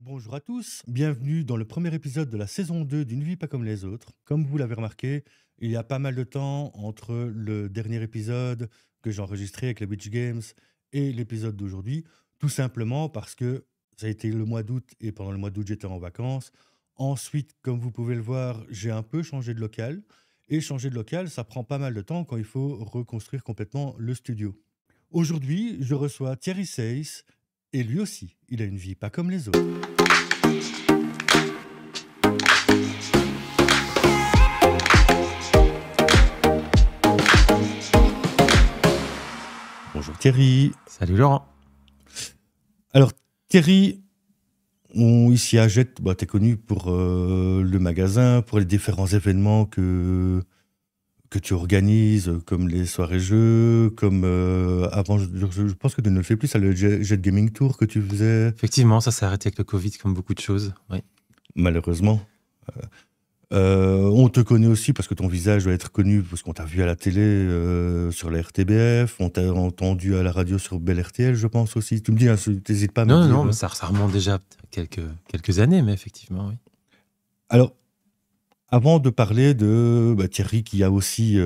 Bonjour à tous, bienvenue dans le premier épisode de la saison 2 d'Une vie pas comme les autres. Comme vous l'avez remarqué, il y a pas mal de temps entre le dernier épisode que j'ai enregistré avec les Witch Games et l'épisode d'aujourd'hui, tout simplement parce que ça a été le mois d'août et pendant le mois d'août j'étais en vacances. Ensuite, comme vous pouvez le voir, j'ai un peu changé de local et changer de local, ça prend pas mal de temps quand il faut reconstruire complètement le studio. Aujourd'hui, je reçois Thierry Seyss et lui aussi, il a une vie pas comme les autres. Bonjour Thierry. Salut Laurent. Alors Thierry, ici à Jette, tu es connu pour le magasin, pour les différents événements que tu organises, comme les soirées jeux, comme avant, je pense que tu ne le fais plus, ça le Jet Gaming Tour que tu faisais, Effectivement, ça s'est arrêté avec le Covid, comme beaucoup de choses. Oui. malheureusement. On te connaît aussi parce que ton visage doit être connu, parce qu'on t'a vu à la télé sur la RTBF, on t'a entendu à la radio sur Bel RTL, je pense aussi. Tu me dis, hein, t'hésites pas à me Non, dire. non, mais ça remonte déjà quelques années, mais effectivement, oui. Alors, avant de parler de Thierry qui a aussi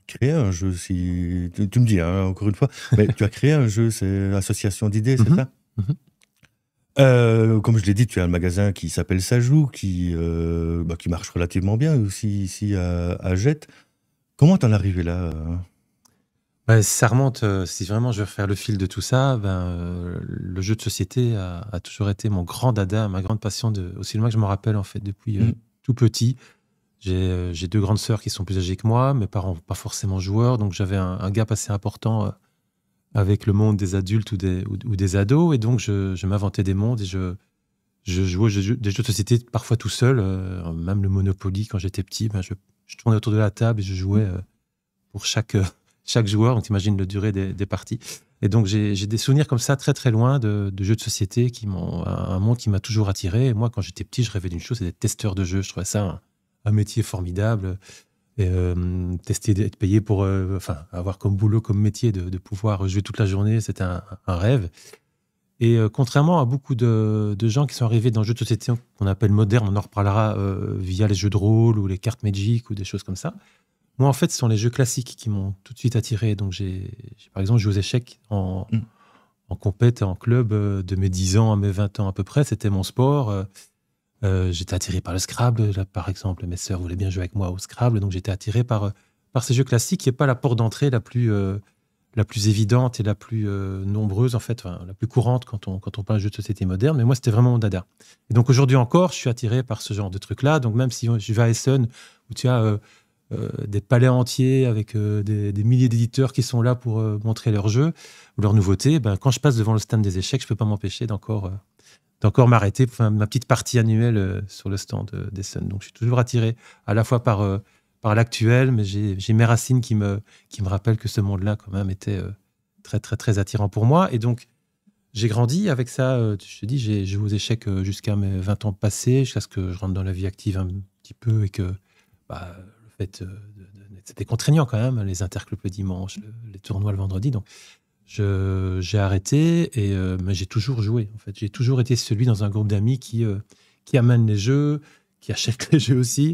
créé un jeu, si tu me dis, hein, encore une fois, mais tu as créé un jeu, c'est Association d'idées, c'est Mhm, ça? mhm. Comme je l'ai dit, tu as un magasin qui s'appelle Sajou, qui marche relativement bien aussi ici à Jette. Comment t'en es arrivé là? Ouais, ça remonte, si vraiment je veux refaire le fil de tout ça, le jeu de société a toujours été mon grand dada, ma grande passion, aussi loin que je me rappelle, en fait, depuis Mm. tout petit. J'ai deux grandes sœurs qui sont plus âgées que moi, mes parents pas forcément joueurs, donc j'avais un gap assez important avec le monde des adultes ou des ados, et donc je m'inventais des mondes et je jouais des jeux de société parfois tout seul, même le Monopoly quand j'étais petit, je tournais autour de la table et je jouais pour chaque joueur, donc t'imagines la durée des parties. Et donc j'ai des souvenirs comme ça très très loin de jeux de société un monde qui m'a toujours attiré. Et moi quand j'étais petit, je rêvais d'une chose, c'était d'être testeur de jeux. Je trouvais ça un métier formidable. Et tester d'être payé pour, avoir comme boulot, comme métier de pouvoir jouer toute la journée, c'était un rêve. Et contrairement à beaucoup de gens qui sont arrivés dans le jeu de société qu'on appelle moderne, on en reparlera via les jeux de rôle ou les cartes Magic ou des choses comme ça. Moi, en fait, ce sont les jeux classiques qui m'ont tout de suite attiré. Donc, j'ai par exemple joué aux échecs Mm. en compète, en club de mes 10 ans à mes 20 ans à peu près. C'était mon sport. J'étais attiré par le Scrabble, là, par exemple. Mes sœurs voulaient bien jouer avec moi au Scrabble. Donc, j'étais attiré par ces jeux classiques qui n'est pas la porte d'entrée la plus évidente et la plus nombreuse, en fait, la plus courante quand on parle de jeux de société moderne. Mais moi, c'était vraiment mon dada. Et donc, aujourd'hui encore, je suis attiré par ce genre de trucs-là. Donc, même si je vais à Essen, où tu as des palais entiers avec des milliers d'éditeurs qui sont là pour montrer leurs jeux ou leurs nouveautés, quand je passe devant le stand des échecs, je ne peux pas m'empêcher d'encore m'arrêter pour faire ma petite partie annuelle sur le stand d'Essen. Donc, je suis toujours attiré à la fois par l'actuel, mais j'ai mes racines qui me rappellent que ce monde-là, quand même, était très, très, très attirant pour moi. Et donc, j'ai grandi avec ça. Je te dis, j'ai joué aux échecs jusqu'à mes 20 ans passés, jusqu'à ce que je rentre dans la vie active un petit peu et que le fait c'était contraignant quand même, les interclubs le dimanche, les tournois le vendredi. Donc, j'ai arrêté, mais j'ai toujours joué. En fait, j'ai toujours été celui dans un groupe d'amis qui amène les jeux, qui achète les jeux aussi,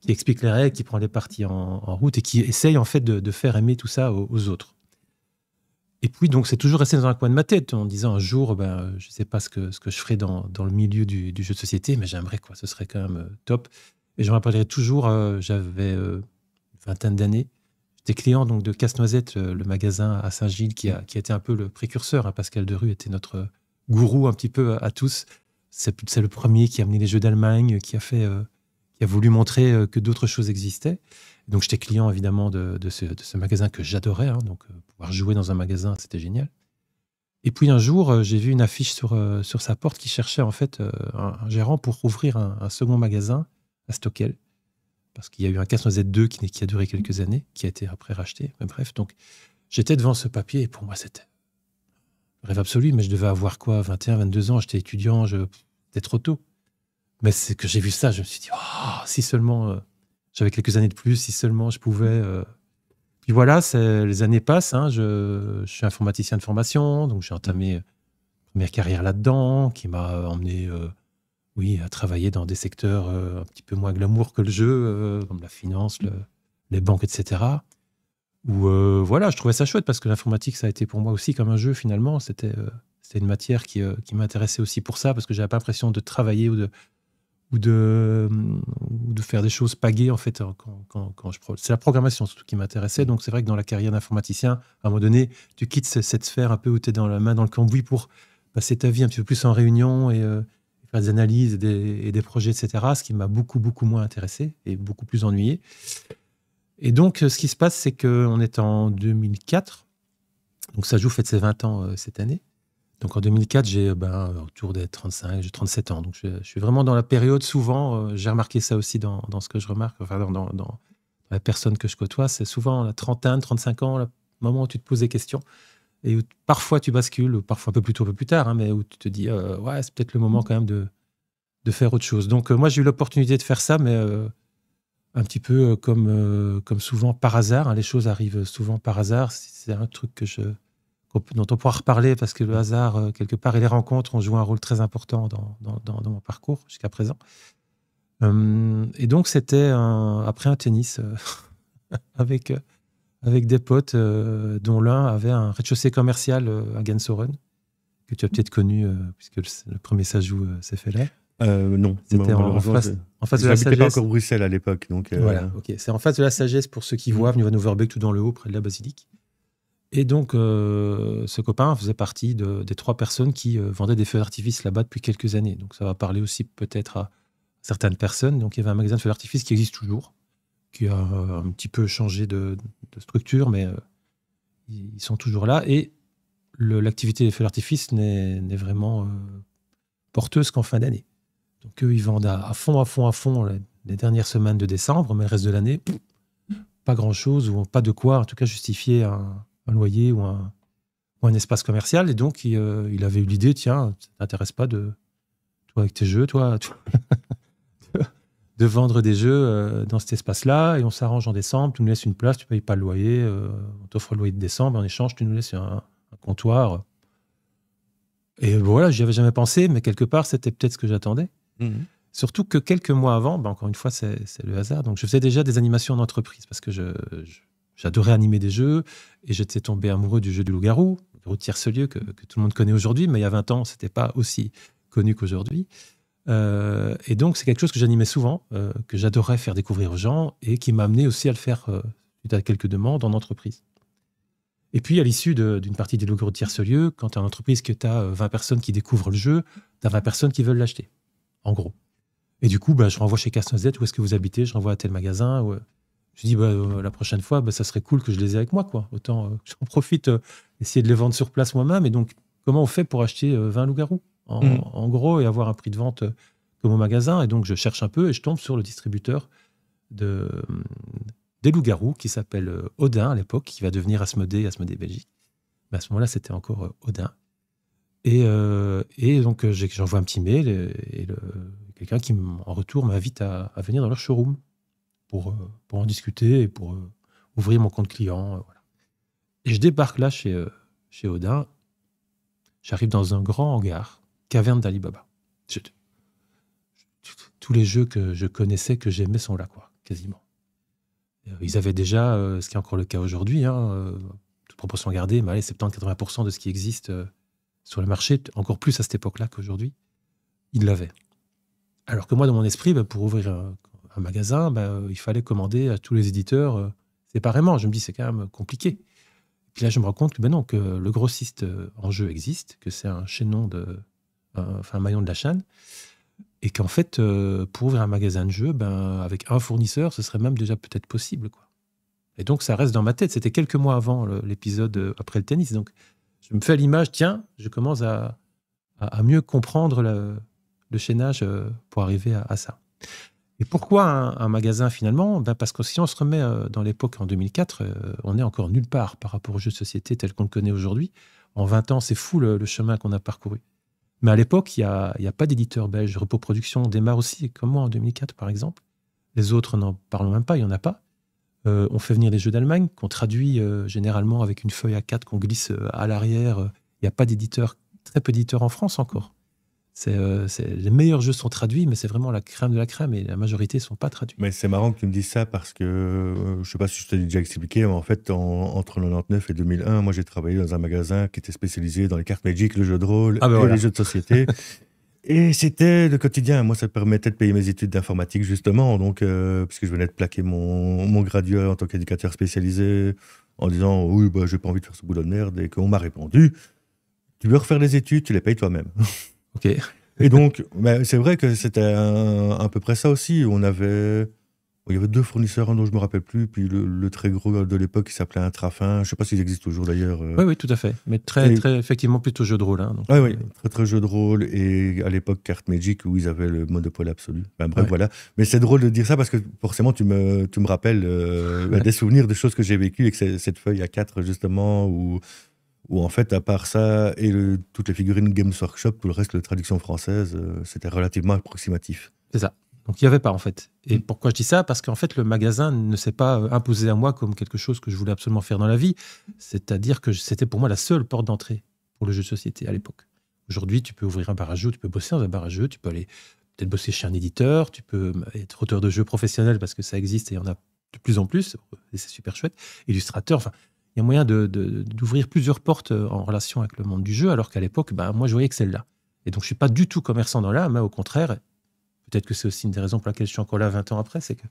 qui explique les règles, qui prend les parties en route et qui essaye en fait de faire aimer tout ça aux autres. Et puis donc c'est toujours resté dans un coin de ma tête en disant un jour, je sais pas ce que je ferai dans le milieu du jeu de société, mais j'aimerais quoi, ce serait quand même top. Et je me rappellerai toujours, j'avais une vingtaine d'années. J'étais client donc de Casse-Noisette, le magasin à Saint-Gilles qui a été un peu le précurseur. Pascal Derue était notre gourou un petit peu à tous. C'est le premier qui a amené les jeux d'Allemagne, qui a voulu montrer que d'autres choses existaient. Donc j'étais client évidemment de ce magasin que j'adorais. Donc pouvoir jouer dans un magasin, c'était génial. Et puis un jour, j'ai vu une affiche sur sa porte qui cherchait en fait un gérant pour ouvrir un second magasin à Stockel. Parce qu'il y a eu un Casse-Noisette 2 qui a duré quelques années, qui a été après racheté. Mais bref, donc j'étais devant ce papier et pour moi, c'était un rêve absolu. Mais je devais avoir quoi, 21, 22 ans, j'étais étudiant, c'était trop tôt. Mais c'est que j'ai vu ça, je me suis dit, oh, si seulement j'avais quelques années de plus, si seulement je pouvais. Puis voilà, les années passent. Je suis informaticien de formation, donc j'ai entamé première carrière là-dedans, qui m'a emmené à travailler dans des secteurs un petit peu moins glamour que le jeu, comme la finance, les banques, etc. Où je trouvais ça chouette parce que l'informatique, ça a été pour moi aussi comme un jeu finalement. C'était une matière qui m'intéressait aussi pour ça, parce que j'avais pas l'impression de travailler ou de faire des choses paguées en fait quand c'est la programmation surtout qui m'intéressait. Donc c'est vrai que dans la carrière d'informaticien, à un moment donné, tu quittes cette sphère un peu où tu es dans la main dans le cambouis pour passer ta vie un petit peu plus en réunion et faire des analyses et des projets, etc. Ce qui m'a beaucoup moins intéressé et beaucoup plus ennuyé. Et donc ce qui se passe, c'est qu'on est en 2004, donc Sajou fête ses 20 ans cette année. Donc en 2004, j'ai autour des 35, j'ai 37 ans. Donc je suis vraiment dans la période, souvent, j'ai remarqué ça aussi dans ce que je remarque, enfin dans la personne que je côtoie, c'est souvent la trentaine, 35 ans, le moment où tu te poses des questions et où parfois tu bascules, ou parfois un peu plus tôt, un peu plus tard, mais où tu te dis, ouais, c'est peut-être le moment quand même de faire autre chose. Donc moi, j'ai eu l'opportunité de faire ça, mais un petit peu comme souvent par hasard. Les choses arrivent souvent par hasard. C'est un truc dont on pourra reparler parce que le hasard, quelque part, et les rencontres ont joué un rôle très important dans mon parcours jusqu'à présent. Et donc, c'était après un tennis avec des potes dont l'un avait un rez-de-chaussée commercial à Gansoren, que tu as peut-être connu puisque le premier Sajou s'est fait là. Non. C'était en face de la Sagesse. Pas encore Bruxelles à l'époque. Donc, Voilà, ok. C'est en face de la Sagesse pour ceux qui voient, avenue Van Overbeek, tout dans le haut, près de la basilique. Et donc, ce copain faisait partie des 3 personnes qui vendaient des feux d'artifice là-bas depuis quelques années. Donc, ça va parler aussi peut-être à certaines personnes. Donc, il y avait un magasin de feux d'artifice qui existe toujours, qui a un petit peu changé de structure, mais ils sont toujours là. Et l'activité des feux d'artifice n'est vraiment porteuse qu'en fin d'année. Donc, eux, ils vendent à fond les dernières semaines de décembre, mais le reste de l'année, pas grand-chose, ou pas de quoi, en tout cas, justifier un loyer ou un espace commercial. Et donc, il avait eu l'idée, tiens, ça t'intéresse pas toi, avec tes jeux, toi de vendre des jeux dans cet espace-là, et on s'arrange en décembre, tu nous laisses une place, tu ne payes pas le loyer, on t'offre le loyer de décembre, en échange, tu nous laisses un comptoir. Et voilà, j'y avais jamais pensé, mais quelque part, c'était peut-être ce que j'attendais. Surtout que quelques mois avant, encore une fois, c'est le hasard, donc je faisais déjà des animations en entreprise, parce que j'adorais animer des jeux, et j'étais tombé amoureux du jeu du loup-garou, le loup-garou de Tiercelieu, que tout le monde connaît aujourd'hui, mais il y a 20 ans, ce n'était pas aussi connu qu'aujourd'hui. Et donc, c'est quelque chose que j'animais souvent, que j'adorais faire découvrir aux gens, et qui m'a amené aussi à le faire suite à quelques demandes en entreprise. Et puis, à l'issue d'une partie des loups-garous de Tiercelieu, quand tu es en entreprise, que tu as 20 personnes qui découvrent le jeu, tu as 20 personnes qui veulent l'acheter, en gros. Et du coup, je renvoie chez Casse-Noisette, où est-ce que vous habitez, je renvoie à tel magasin, je dis, la prochaine fois, ça serait cool que je les ai avec moi, quoi. Autant que j'en profite, essayer de les vendre sur place moi-même. Et donc, comment on fait pour acheter 20 loups-garous en gros, et avoir un prix de vente comme au magasin? Et donc, je cherche un peu et je tombe sur le distributeur des loups-garous qui s'appelle Odin à l'époque, qui va devenir Asmodée Belgique. Mais à ce moment-là, c'était encore Odin. Et donc, j'envoie un petit mail et quelqu'un qui, en retour, m'invite à venir dans leur showroom pour en discuter et pour ouvrir mon compte client. Voilà. Et je débarque là chez Odin. J'arrive dans un grand hangar, caverne d'Alibaba. Tous les jeux que je connaissais, que j'aimais, sont là, quoi, quasiment. Ils avaient déjà, ce qui est encore le cas aujourd'hui, toute proportion gardée, mais allez, 70-80% de ce qui existe sur le marché, encore plus à cette époque-là qu'aujourd'hui, ils l'avaient. Alors que moi, dans mon esprit, pour ouvrir un magasin, il fallait commander à tous les éditeurs séparément. Je me dis, c'est quand même compliqué. Puis là, je me rends compte que, non, que le grossiste en jeu existe, que c'est un chaînon un maillon de la chaîne, et qu'en fait, pour ouvrir un magasin de jeux, avec un fournisseur, ce serait même déjà peut-être possible, quoi. Et donc, ça reste dans ma tête. C'était quelques mois avant l'épisode après le tennis. Donc, je me fais l'image, tiens, je commence à mieux comprendre le chaînage pour arriver à ça. Et pourquoi un magasin finalement ? Parce que si on se remet dans l'époque en 2004, on est encore nulle part par rapport aux jeux de société tel qu'on le connaît aujourd'hui. En 20 ans, c'est fou le chemin qu'on a parcouru. Mais à l'époque, il n'y a pas d'éditeur belge. Repos Production démarre aussi, comme moi en 2004 par exemple. Les autres, n'en parlons même pas, il n'y en a pas. On fait venir des jeux d'Allemagne qu'on traduit généralement avec une feuille A4 qu'on glisse à l'arrière. Il n'y a pas d'éditeur très peu d'éditeurs en France encore. Les meilleurs jeux sont traduits, mais c'est vraiment la crème de la crème et la majorité ne sont pas traduits. Mais c'est marrant que tu me dises ça parce que je ne sais pas si je t'ai déjà expliqué, mais en fait, entre 99 et 2001, moi j'ai travaillé dans un magasin qui était spécialisé dans les cartes Magic, le jeu de rôle et voilà. les jeux de société. Et c'était le quotidien. Moi, ça me permettait de payer mes études d'informatique, justement. Donc, puisque je venais de plaquer mon graduat en tant qu'éducateur spécialisé en disant oui, bah, j'ai pas envie de faire ce boulot de merde. Et qu'on m'a répondu tu veux refaire les études, tu les payes toi-même. Ok. Et donc, c'est vrai que c'était à peu près ça aussi. Il y avait 2 fournisseurs dont je me rappelle plus, puis le très gros de l'époque qui s'appelait Intrafin. Je sais pas s'ils existent toujours d'ailleurs. Oui, tout à fait. Mais très, effectivement, plutôt jeu de rôle. Hein, donc, oui, très, très jeu de rôle. Et à l'époque, Carte Magic, où ils avaient le monopole absolu. Bref, voilà. Mais c'est drôle de dire ça parce que forcément, tu me rappelles des souvenirs de choses que j'ai vécues avec cette feuille A4, justement, où en fait, à part ça et toutes les figurines Games Workshop, tout le reste, la traduction française, c'était relativement approximatif. C'est ça. Donc, il n'y avait pas, en fait. Et pourquoi je dis ça? Parce qu'en fait, le magasin ne s'est pas imposé à moi comme quelque chose que je voulais absolument faire dans la vie. C'est-à-dire que c'était pour moi la seule porte d'entrée pour le jeu de société à l'époque. Aujourd'hui, tu peux ouvrir un bar à jeux, tu peux bosser dans un bar à jeux, tu peux aller peut-être bosser chez un éditeur, tu peux être auteur de jeux professionnel parce que ça existe et il y en a de plus en plus, et c'est super chouette. Illustrateur, enfin, il y a moyen d'ouvrir plusieurs portes en relation avec le monde du jeu, alors qu'à l'époque, moi, je voyais que celle-là. Et donc, je ne suis pas du tout commerçant dans l'âme, mais au contraire, peut-être que c'est aussi une des raisons pour laquelle je suis encore là 20 ans après, c'est que,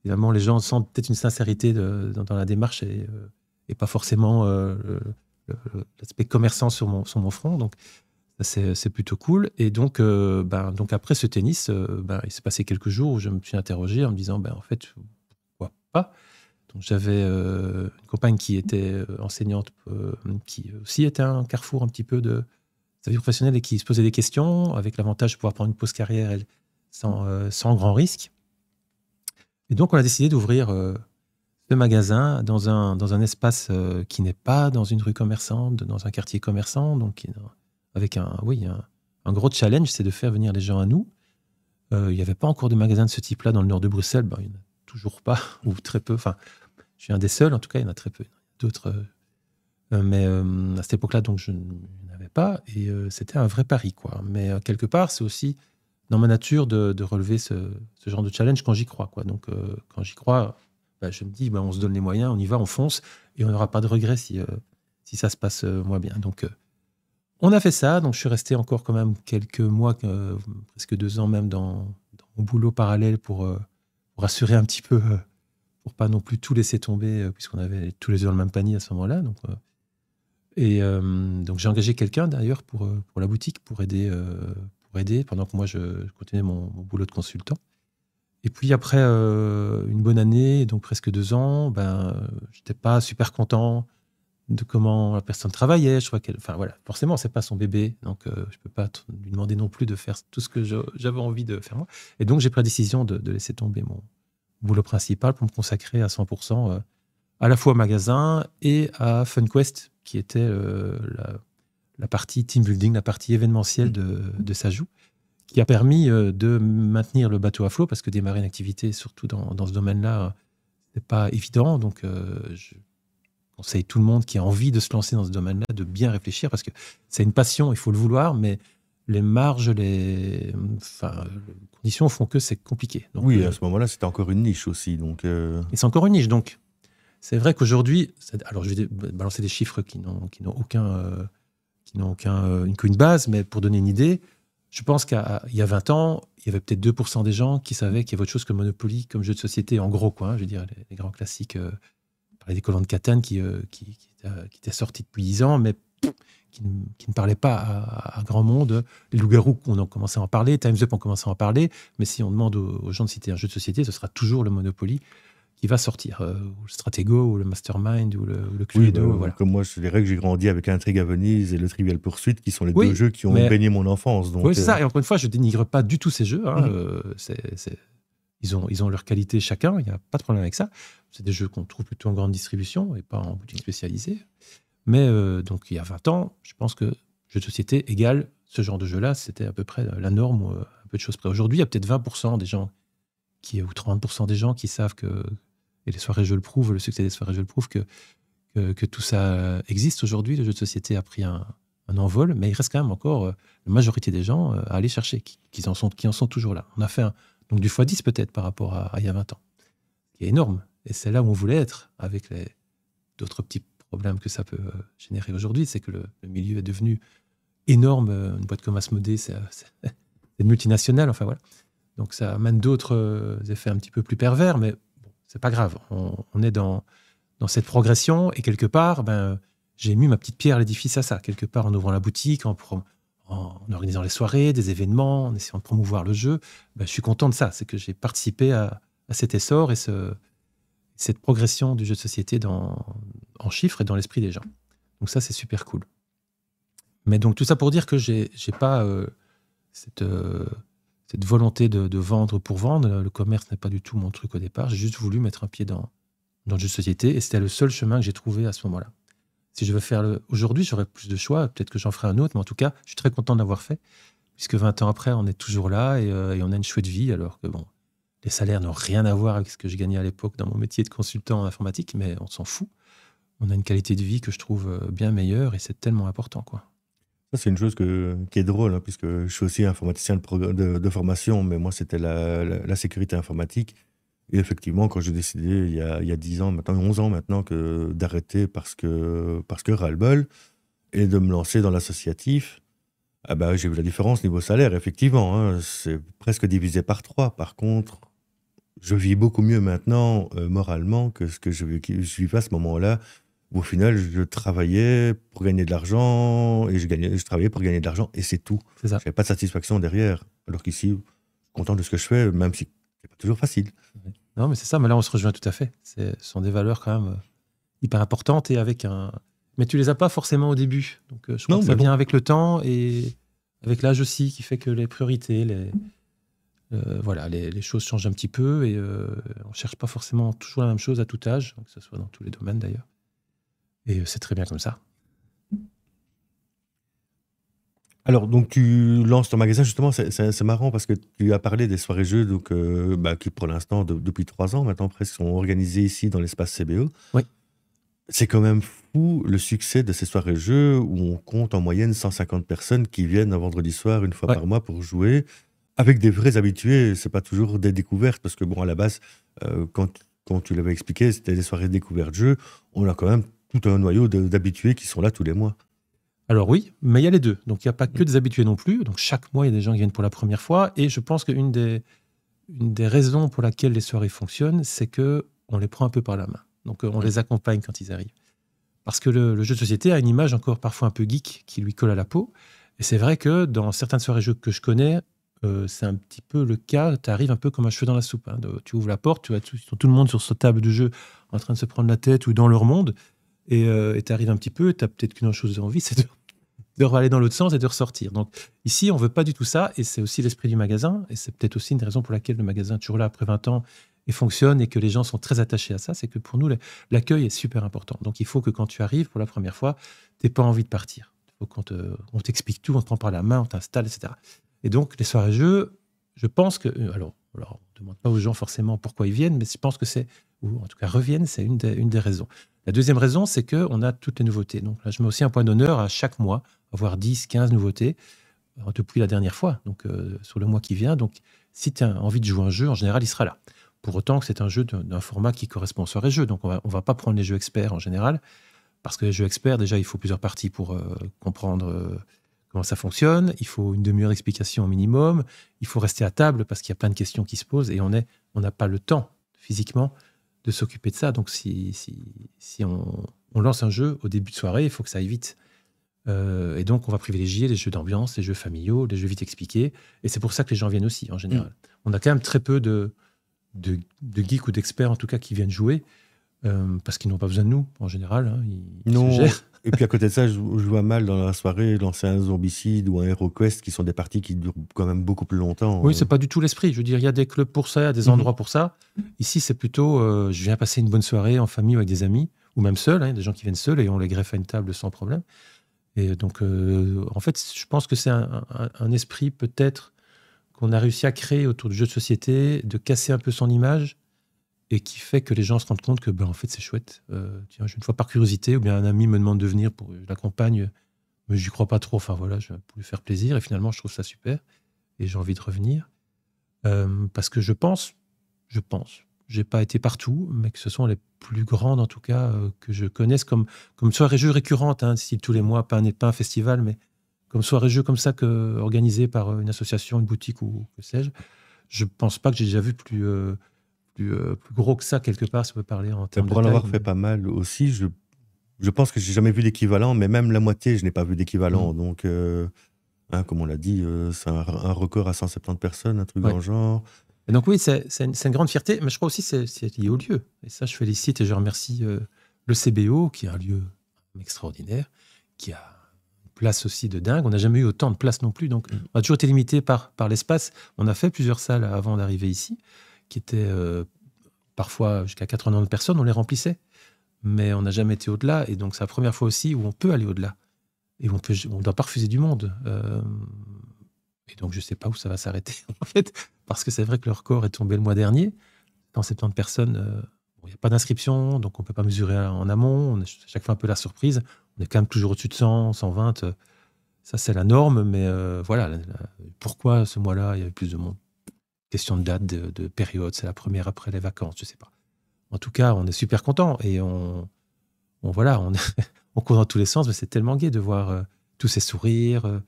évidemment, les gens sentent peut-être une sincérité dans la démarche et pas forcément l'aspect commerçant sur mon front. Donc, c'est plutôt cool. Et donc après ce tennis, il s'est passé quelques jours où je me suis interrogé en me disant, en fait, pourquoi pas? Donc, j'avais une compagne qui était enseignante, qui aussi était un carrefour un petit peu de sa vie professionnelle et qui se posait des questions, avec l'avantage de pouvoir prendre une pause carrière sans grand risque. Et donc, on a décidé d'ouvrir ce magasin dans un espace qui n'est pas dans une rue commerçante, dans un quartier commerçant, donc avec un gros challenge, c'est de faire venir les gens à nous. Il n'y avait pas encore de magasin de ce type-là dans le nord de Bruxelles. Il n'y en a toujours pas, ou très peu. Enfin, je suis un des seuls, en tout cas, il y en a très peu. D'autres, mais à cette époque-là, donc, je n'avais pas. Et c'était un vrai pari, quoi. Mais quelque part, c'est aussi dans ma nature de relever ce genre de challenge quand j'y crois, quoi. Donc, quand j'y crois, je me dis, on se donne les moyens, on y va, on fonce, et on n'aura pas de regrets si ça se passe moins bien. Donc, on a fait ça. Donc, je suis resté encore quand même quelques mois, presque 2 ans même, dans mon boulot parallèle pour assurer un petit peu, pour pas non plus tout laisser tomber, puisqu'on avait tous les œufs dans le même panier à ce moment-là. Donc, donc j'ai engagé quelqu'un d'ailleurs pour la boutique, pour aider pendant que moi je continuais mon boulot de consultant. Et puis après une bonne année, donc presque 2 ans, j'étais pas super content de comment la personne travaillait. Je crois forcément c'est pas son bébé, donc je peux pas lui demander non plus de faire tout ce que j'avais envie de faire moi. Et donc j'ai pris la décision de laisser tomber mon boulot principal pour me consacrer à 100% à la fois au magasin et à FunQuest, qui était la partie team building, la partie événementielle de Sajou, qui a permis de maintenir le bateau à flot, parce que démarrer une activité, surtout dans ce domaine-là, c'est pas évident. Donc, je conseille tout le monde qui a envie de se lancer dans ce domaine-là de bien réfléchir, parce que c'est une passion, il faut le vouloir, mais les marges, les conditions font que c'est compliqué. Donc, oui, à ce moment-là, c'était encore une niche aussi. Donc, et c'est encore une niche, donc. C'est vrai qu'aujourd'hui, alors je vais balancer des chiffres qui n'ont qu'une base, mais pour donner une idée, je pense qu'il y a 20 ans, il y avait peut-être 2% des gens qui savaient qu'il y avait autre chose que Monopoly comme jeu de société, en gros, quoi. Je veux dire, les grands classiques, parlait des Colons de Catane qui étaient sortis depuis 10 ans, mais qui ne parlaient pas à grand monde. Les loups-garous, on a commencé à en parler, Time's Up, on commencé à en parler, mais si on demande aux gens de citer un jeu de société, ce sera toujours le Monopoly qui va sortir, ou le Stratego, ou le Mastermind, ou le Cluedo. Voilà. Comme moi, je dirais que j'ai grandi avec Intrigue à Venise et le Trivial Pursuit, qui sont les 2 jeux qui ont baigné mon enfance. Donc, oui, c'est ça. Et encore une fois, je ne dénigre pas du tout ces jeux. Hein. Ils ont leur qualité chacun, il n'y a pas de problème avec ça. C'est des jeux qu'on trouve plutôt en grande distribution et pas en boutique spécialisée. Mais donc, il y a 20 ans, je pense que jeu de société égale ce genre de jeu-là, c'était à peu près la norme, ou un peu de choses près. Aujourd'hui, il y a peut-être 20% des gens ou 30% des gens qui savent que, et les soirées Je le prouve, le succès des soirées Je le prouve, que tout ça existe aujourd'hui. Le jeu de société a pris un un envol, mais il reste quand même encore la majorité des gens à aller chercher, qui en sont toujours là. On a fait donc du x10 peut-être par rapport à il y a 20 ans, qui est énorme. Et c'est là où on voulait être, avec d'autres petits problèmes que ça peut générer aujourd'hui. C'est que le milieu est devenu énorme. Une boîte comme Asmodée, c'est une multinationale, enfin voilà. Donc ça amène d'autres effets un petit peu plus pervers, mais bon, c'est pas grave. On est dans cette progression, et quelque part, j'ai mis ma petite pierre à l'édifice à ça. Quelque part, en ouvrant la boutique, en organisant les soirées, des événements, en essayant de promouvoir le jeu, je suis content de ça. C'est que j'ai participé à cet essor et cette progression du jeu de société en chiffres et dans l'esprit des gens. Donc ça, c'est super cool. Mais donc tout ça pour dire que j'ai pas cette volonté de vendre pour vendre. Le commerce n'est pas du tout mon truc au départ. J'ai juste voulu mettre un pied dans le jeu de société, et c'était le seul chemin que j'ai trouvé à ce moment-là. Si je veux faire aujourd'hui, j'aurais plus de choix. Peut-être que j'en ferai un autre, mais en tout cas, je suis très content de l'avoir fait, puisque 20 ans après, on est toujours là, et on a une chouette vie, alors que bon, les salaires n'ont rien à voir avec ce que je gagnais à l'époque dans mon métier de consultant en informatique, mais on s'en fout. On a une qualité de vie que je trouve bien meilleure, et c'est tellement important, quoi. Ça, c'est une chose qui est drôle, hein, puisque je suis aussi informaticien de formation, mais moi, c'était la sécurité informatique. Et effectivement, quand j'ai décidé, il y a 10 ans, maintenant 11 ans maintenant, d'arrêter parce que ras-le-bol, et de me lancer dans l'associatif, j'ai vu la différence niveau salaire, effectivement. Hein, c'est presque divisé par 3. Par contre, je vis beaucoup mieux maintenant, moralement, que ce que je vivais à ce moment-là. Au final, je travaillais pour gagner de l'argent, et je travaillais pour gagner de l'argent, et c'est tout. C'est ça. Je n'avais pas de satisfaction derrière. Alors qu'ici, je suis content de ce que je fais, même si c'est pas toujours facile. Non, mais c'est ça. Mais là, on se rejoint tout à fait. Ce sont des valeurs quand même hyper importantes, et avec un. Mais tu les as pas forcément au début. Donc, je crois que ça vient avec le temps et avec l'âge aussi, qui fait que les priorités, les choses changent un petit peu, et on cherche pas forcément toujours la même chose à tout âge, que ce soit dans tous les domaines d'ailleurs. Et c'est très bien comme ça. Alors, donc, tu lances ton magasin, justement, c'est marrant parce que tu as parlé des soirées jeux, donc, qui pour l'instant, depuis 3 ans maintenant, presque, sont organisées ici dans l'espace CBO. Oui. C'est quand même fou le succès de ces soirées jeux où on compte en moyenne 150 personnes qui viennent un vendredi soir, une fois par mois, pour jouer, avec des vrais habitués. C'est pas toujours des découvertes, parce que, bon, à la base, quand tu l'avais expliqué, c'était des soirées découvertes jeux. On a quand même tout un noyau d'habitués qui sont là tous les mois. Alors oui, mais il y a les deux. Donc il n'y a pas que des habitués non plus. Donc chaque mois, il y a des gens qui viennent pour la première fois. Et je pense qu'une des raisons pour laquelle les soirées fonctionnent, c'est qu'on les prend un peu par la main. Donc on les accompagne quand ils arrivent. Parce que le jeu de société a une image encore parfois un peu geek qui lui colle à la peau. Et c'est vrai que dans certaines soirées jeux que je connais, c'est un petit peu le cas. Tu arrives un peu comme un cheveu dans la soupe. Hein. Tu ouvres la porte, tu as tout le monde sur sa table de jeu en train de se prendre la tête ou dans leur monde. Et tu arrives un petit peu, tu n'as peut-être qu'une chose envie, c'est de aller dans l'autre sens et de ressortir. Donc ici, on ne veut pas du tout ça, et c'est aussi l'esprit du magasin, et c'est peut-être aussi une des raisons pour laquelle le magasin est toujours là après 20 ans et fonctionne, et que les gens sont très attachés à ça, c'est que pour nous, l'accueil est super important. Donc il faut que quand tu arrives pour la première fois, tu n'aies pas envie de partir. Il faut qu'on t'explique tout, on te prend par la main, on t'installe, etc. Et donc les soirées jeux, je pense que... Alors on ne demande pas aux gens forcément pourquoi ils viennent, mais je pense que ou en tout cas reviennent, c'est une des raisons. La deuxième raison, c'est qu'on a toutes les nouveautés. Donc là, je mets aussi un point d'honneur à chaque mois, avoir 10, 15 nouveautés depuis la dernière fois, donc sur le mois qui vient. Donc si tu as envie de jouer un jeu, en général, il sera là. Pour autant que c'est un jeu d'un format qui correspond aux soirées jeux. Donc on va pas prendre les jeux experts en général, parce que les jeux experts, déjà, il faut plusieurs parties pour comprendre comment ça fonctionne. Il faut une demi-heure d'explication au minimum. Il faut rester à table parce qu'il y a plein de questions qui se posent, et on n'a pas le temps physiquement de s'occuper de ça. Donc si on lance un jeu au début de soirée, il faut que ça aille vite. Et donc on va privilégier les jeux d'ambiance, les jeux familiaux, les jeux vite expliqués. Et c'est pour ça que les gens viennent aussi, en général. On a quand même très peu de geeks ou d'experts, en tout cas, qui viennent jouer, parce qu'ils n'ont pas besoin de nous, en général. Hein, ils se gèrent. Et puis à côté de ça, je vois mal dans la soirée lancer un Zombicide ou un HeroQuest, qui sont des parties qui durent quand même beaucoup plus longtemps. Oui, c'est pas du tout l'esprit. Je veux dire, il y a des clubs pour ça, il y a des endroits pour ça. Ici, c'est plutôt, je viens passer une bonne soirée en famille ou avec des amis, ou même seul. Hein, des gens qui viennent seuls et on les greffe à une table sans problème. Et donc, en fait, je pense que c'est un esprit peut-être qu'on a réussi à créer autour du jeu de société, de casser un peu son image, et qui fait que les gens se rendent compte que en fait, c'est chouette. Tiens, une fois par curiosité, ou bien un ami me demande de venir pour je l'accompagne mais j'y crois pas trop. Enfin voilà, je pour lui faire plaisir et finalement je trouve ça super et j'ai envie de revenir. Parce que je pense, j'ai pas été partout, mais que ce sont les plus grandes en tout cas, que je connaisse comme soirées-jeux récurrentes, hein, style tous les mois, pas un festival, mais comme soirées-jeux comme ça organisées par une association, une boutique ou que sais-je. Je pense pas que j'ai déjà vu plus gros que ça quelque part, si on peut parler en Mais termes de pour en taille. avoir fait pas mal aussi, je pense que j'ai jamais vu l'équivalent, mais même la moitié, je n'ai pas vu d'équivalent. Mm. Donc, hein, comme on l'a dit, c'est un record à 170 personnes, un truc dans Ouais. le genre. Et donc oui, c'est une grande fierté, mais je crois aussi que c'est lié au lieu. Et ça, je félicite et je remercie le CBO, qui est un lieu extraordinaire, qui a une place aussi de dingue. On n'a jamais eu autant de place non plus, donc on a toujours été limité par l'espace. On a fait plusieurs salles avant d'arriver ici, qui étaient parfois jusqu'à 90 personnes, on les remplissait, mais on n'a jamais été au-delà. Et donc c'est la première fois aussi où on peut aller au-delà. Et on ne doit pas refuser du monde. Et donc je ne sais pas où ça va s'arrêter, en fait, parce que c'est vrai que le record est tombé le mois dernier. Dans 70 personnes, il n'y a pas d'inscription, donc on ne peut pas mesurer en amont. On est chaque fois un peu la surprise. On est quand même toujours au-dessus de 100, 120. Ça, c'est la norme, mais voilà. Pourquoi ce mois-là, il y avait plus de monde? Question de date, de période. C'est la première après les vacances, je ne sais pas. En tout cas, on est super contents et voilà, on court dans tous les sens, mais c'est tellement gai de voir tous ces sourires,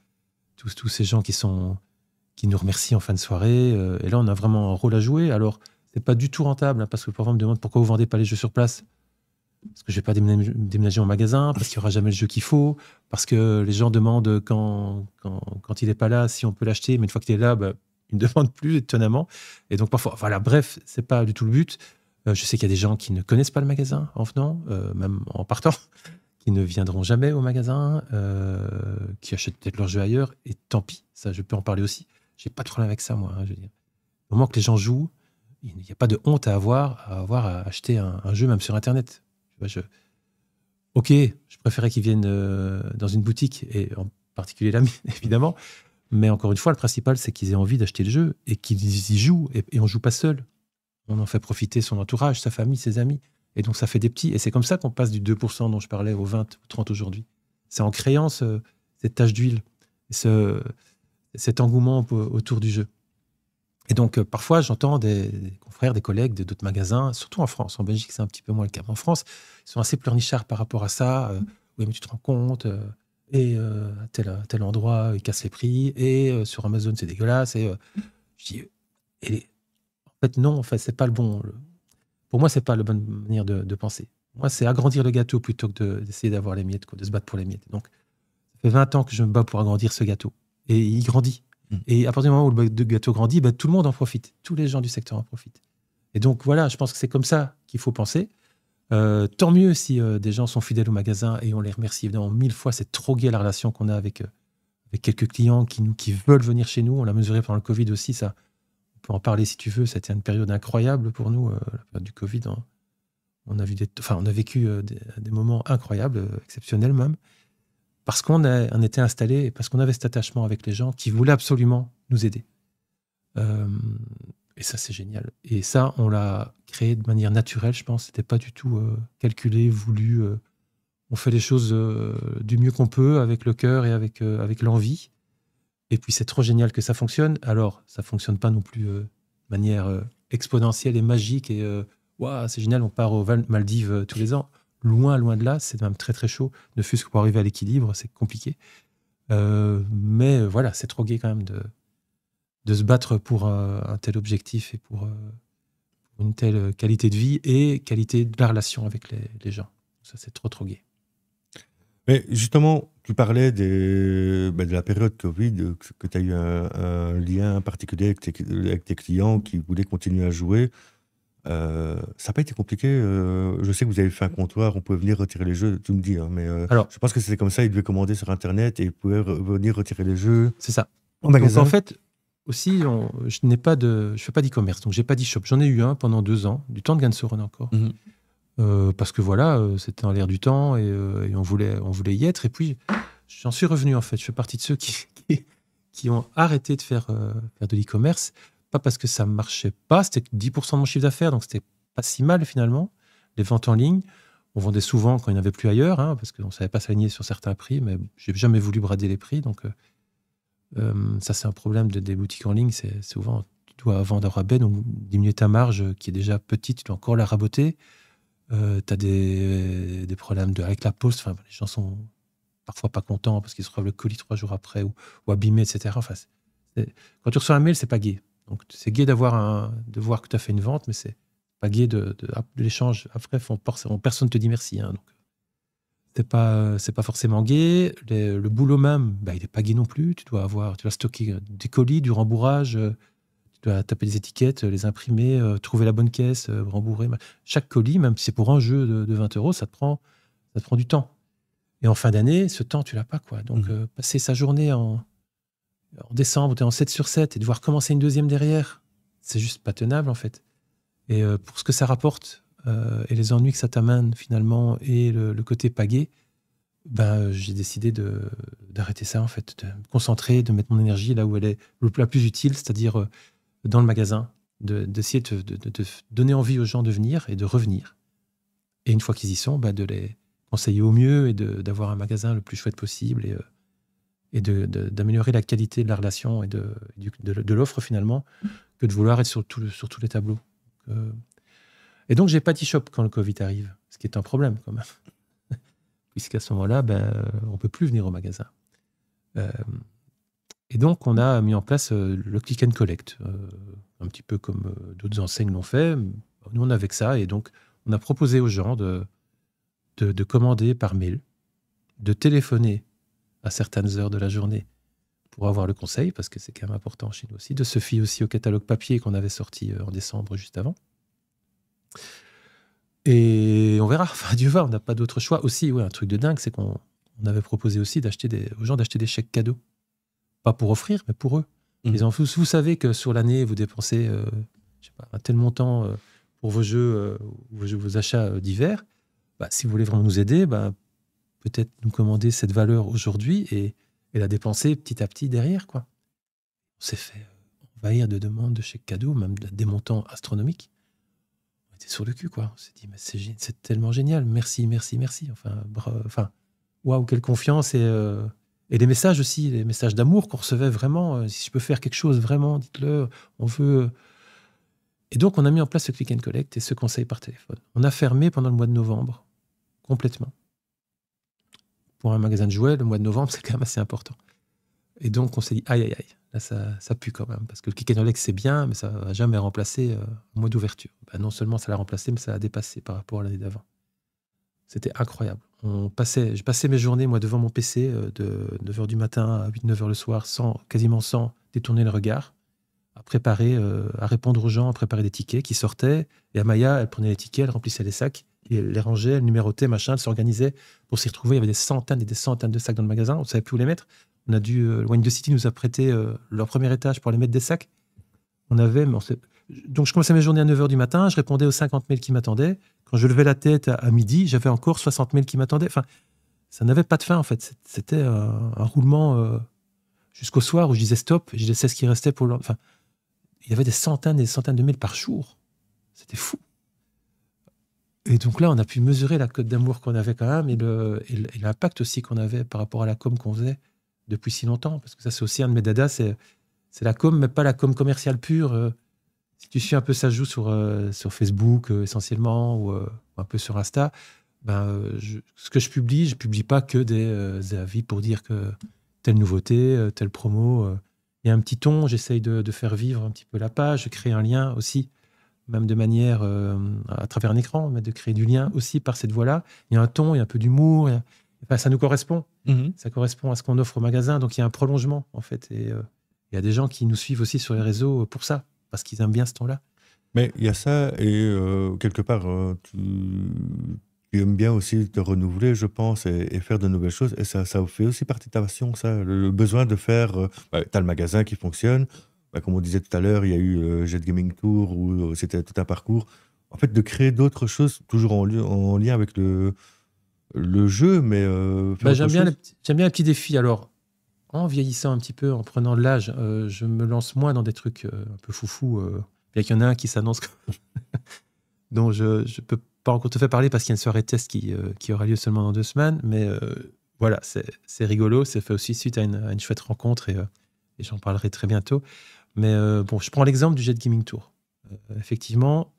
tous ces gens qui nous remercient en fin de soirée. Et là, on a vraiment un rôle à jouer. Alors, c'est pas du tout rentable, hein, parce que parfois, on me demande pourquoi vous vendez pas les jeux sur place. Parce que je vais pas déménager en magasin, parce qu'il y aura jamais le jeu qu'il faut, parce que les gens demandent quand il est pas là si on peut l'acheter, mais une fois qu'il est là, bah, ils ne demandent plus, étonnamment. Et donc, parfois, voilà, bref, c'est pas du tout le but. Je sais qu'il y a des gens qui ne connaissent pas le magasin en venant, même en partant, qui ne viendront jamais au magasin, qui achètent peut-être leur jeu ailleurs, et tant pis, ça, je peux en parler aussi. J'ai pas de problème avec ça, moi, hein, je veux dire. Au moment que les gens jouent, il n'y a pas de honte à avoir à acheter un jeu, même sur Internet. Tu vois, ok, je préférais qu'ils viennent dans une boutique, et en particulier la mienne, évidemment, mais encore une fois, le principal, c'est qu'ils aient envie d'acheter le jeu, et qu'ils y jouent, et on joue pas seul. On en fait profiter son entourage, sa famille, ses amis. Et donc, ça fait des petits. Et c'est comme ça qu'on passe du 2% dont je parlais au 20 ou 30 aujourd'hui. C'est en créant cette tache d'huile, cet engouement autour du jeu. Et donc, parfois, j'entends des confrères, des collègues d'autres magasins, surtout en France. En Belgique, c'est un petit peu moins le cas. En France, ils sont assez pleurnichards par rapport à ça. Oui, mais tu te rends compte, et à tel endroit, ils cassent les prix, et sur Amazon, c'est dégueulasse. Et je dis, en fait, non, en fait, c'est pas le bon. Pour moi, c'est pas la bonne manière de penser. Moi, c'est agrandir le gâteau plutôt que d'essayer d'avoir les miettes, de se battre pour les miettes. Donc, ça fait 20 ans que je me bats pour agrandir ce gâteau. Et il grandit. Et à partir du moment où le gâteau grandit, bah, tout le monde en profite. Tous les gens du secteur en profitent. Et donc, voilà, je pense que c'est comme ça qu'il faut penser. Tant mieux si des gens sont fidèles au magasin, et on les remercie évidemment 1000 fois. C'est trop gai la relation qu'on a avec quelques clients qui veulent venir chez nous. On l'a mesuré pendant le Covid aussi, ça. On peut en parler si tu veux. C'était une période incroyable pour nous, la période du Covid. On a vécu des moments incroyables, exceptionnels même, parce qu'on était installés et parce qu'on avait cet attachement avec les gens qui voulaient absolument nous aider. Et ça, c'est génial. Et ça, on l'a créé de manière naturelle, je pense. C'était pas du tout calculé, voulu. On fait les choses du mieux qu'on peut, avec le cœur et avec l'envie. Et puis, c'est trop génial que ça fonctionne. Alors, ça fonctionne pas non plus de manière exponentielle et magique. Et waouh, c'est génial, on part aux Maldives tous les ans. Loin, loin de là, c'est même très, très chaud. Ne fût-ce que pour arriver à l'équilibre, c'est compliqué. Mais voilà, c'est trop gai quand même de se battre pour un tel objectif et pour une telle qualité de vie et qualité de la relation avec les gens. Ça, c'est trop, trop gai. Mais justement, tu parlais de la période Covid, que tu as eu un lien particulier avec tes clients qui voulaient continuer à jouer. Ça n'a pas été compliqué. Je sais que vous avez fait un comptoir, on pouvait venir retirer les jeux, tu me dis, hein, mais Alors, je pense que c'était comme ça, ils devaient commander sur Internet et ils pouvaient venir retirer les jeux c'est ça. en magasin. Donc, en fait, aussi, je fais pas d'e-commerce, donc j'ai pas d'e-shop. J'en ai eu un pendant 2 ans, du temps de Gansoren encore. Parce que voilà, c'était dans l'air du temps et on voulait y être. Et puis, j'en suis revenu en fait. Je fais partie de ceux qui ont arrêté de faire de l'e-commerce. Pas parce que ça ne marchait pas, c'était 10% de mon chiffre d'affaires, donc c'était pas si mal finalement, les ventes en ligne. On vendait souvent quand il n'y en avait plus ailleurs, hein, parce qu'on ne savait pas s'aligner sur certains prix, mais je n'ai jamais voulu brader les prix. Donc, ça, c'est un problème des boutiques en ligne. C'est souvent, tu dois vendre à rabais, donc diminuer ta marge qui est déjà petite, tu dois encore la raboter. Tu as des problèmes avec la poste. Enfin, les gens sont parfois pas contents parce qu'ils se reçoivent le colis 3 jours après ou abîmé, etc. Enfin, quand tu reçois un mail, c'est pas gai. Donc, c'est gai de voir que tu as fait une vente, mais c'est pas gai de l'échange. Après, personne ne te dit merci. Hein, donc, c'est pas forcément gai. Le boulot même, il n'est pas gai non plus. Tu dois stocker des colis, du rembourrage. Tu dois taper des étiquettes, les imprimer, trouver la bonne caisse, rembourrer. Chaque colis, même si c'est pour un jeu de 20 €, ça te prend du temps. Et en fin d'année, ce temps, tu l'as pas, quoi. Donc, passer sa journée en décembre, tu es en 7/7 et devoir commencer une deuxième derrière, c'est juste pas tenable, en fait. Et pour ce que ça rapporte et les ennuis que ça t'amène, finalement, et le côté pagué, j'ai décidé d'arrêter ça, en fait, de me concentrer, de mettre mon énergie là où elle est la plus utile, c'est-à-dire dans le magasin, d'essayer de donner envie aux gens de venir et de revenir. Et une fois qu'ils y sont, de les conseiller au mieux et d'avoir un magasin le plus chouette possible et d'améliorer la qualité de la relation et de l'offre finalement, que de vouloir être sur tous les tableaux. Et donc, j'ai pas d'e-shop quand le Covid arrive, ce qui est un problème quand même. Puisqu'à ce moment-là, on peut plus venir au magasin. Et donc, on a mis en place le click and collect, un petit peu comme d'autres enseignes l'ont fait. Nous, on avait que ça, et donc, on a proposé aux gens de commander par mail, de téléphoner à certaines heures de la journée pour avoir le conseil, parce que c'est quand même important chez nous aussi, de se fier aussi au catalogue papier qu'on avait sorti en décembre juste avant. Et on verra, enfin, Dieu va, on n'a pas d'autre choix. Aussi, un truc de dingue, c'est qu'on avait proposé aussi aux gens d'acheter des chèques cadeaux. Pas pour offrir, mais pour eux. Vous savez que sur l'année, vous dépensez un tel montant pour vos jeux, vos achats d'hiver. Si vous voulez vraiment nous aider, peut-être nous commander cette valeur aujourd'hui et la dépenser petit à petit derrière, quoi. On s'est fait envahir de demandes de chèques cadeaux, même des montants astronomiques. On était sur le cul, quoi. On s'est dit, mais c'est tellement génial. Merci, merci, merci. Enfin, waouh, quelle confiance. Et les messages aussi, les messages d'amour qu'on recevait vraiment. Si je peux faire quelque chose, vraiment, dites-le. On veut. Et donc, on a mis en place ce click and collect et ce conseil par téléphone. On a fermé pendant le mois de novembre, complètement. Pour un magasin de jouets, le mois de novembre, c'est quand même assez important. Et donc, on s'est dit, aïe, là, ça pue quand même. Parce que le click and collect, c'est bien, mais ça ne va jamais remplacer un mois d'ouverture. Non seulement ça l'a remplacé, mais ça l'a dépassé par rapport à l'année d'avant. C'était incroyable. Je passais mes journées, moi, devant mon PC, de 9h du matin à 8-9h le soir, quasiment sans détourner le regard, à préparer, à répondre aux gens, à préparer des tickets qui sortaient. Et Amaya, elle prenait les tickets, elle remplissait les sacs, et elle les rangeait, elle numérotait, machin, elle s'organisait pour s'y retrouver. Il y avait des centaines et des centaines de sacs dans le magasin. On ne savait plus où les mettre. On a dû, Wine City nous a prêté leur premier étage pour aller mettre des sacs. Donc, je commençais mes journées à 9h du matin, je répondais aux 50 mails qui m'attendaient. Quand je levais la tête à midi, j'avais encore 60 mails qui m'attendaient. Enfin, ça n'avait pas de fin, en fait. C'était un roulement jusqu'au soir où je disais stop, et je laissais ce qui restait pour le... Enfin, il y avait des centaines et des centaines de mails par jour. C'était fou. Et donc là, on a pu mesurer la cote d'amour qu'on avait quand même et l'impact aussi qu'on avait par rapport à la com qu'on faisait depuis si longtemps. Parce que ça, c'est aussi un de mes dadas, c'est la com, mais pas la com commerciale pure. Si tu suis un peu ça joue sur Facebook essentiellement ou un peu sur Insta, ce que je publie pas que des avis pour dire que telle nouveauté, telle promo. Il y a un petit ton, j'essaye de faire vivre un petit peu la page, de créer un lien aussi, même de manière à travers un écran, mais de créer du lien aussi par cette voie-là. Il y a un ton, il y a un peu d'humour, ça nous correspond. Ça correspond à ce qu'on offre au magasin, donc il y a un prolongement en fait. Et il y a des gens qui nous suivent aussi sur les réseaux pour ça, parce qu'ils aiment bien ce ton-là. Mais il y a ça, et quelque part, tu aimes bien aussi te renouveler, je pense, et faire de nouvelles choses. Et ça fait aussi partie de ta passion, ça, le besoin de faire... tu as le magasin qui fonctionne. Comme on disait tout à l'heure, il y a eu Jet Gaming Tour, où c'était tout un parcours. En fait, de créer d'autres choses, toujours en lien avec le jeu, mais... j'aime bien les petits défis. Alors, en vieillissant un petit peu, en prenant de l'âge, je me lance moins dans des trucs un peu foufou. Bien qu'il y en a un qui s'annonce dont je peux pas encore te fait parler parce qu'il y a une soirée test qui aura lieu seulement dans 2 semaines, mais voilà, c'est rigolo. C'est fait aussi suite à une chouette rencontre et j'en parlerai très bientôt. Mais bon, je prends l'exemple du Jet Gaming Tour. Effectivement,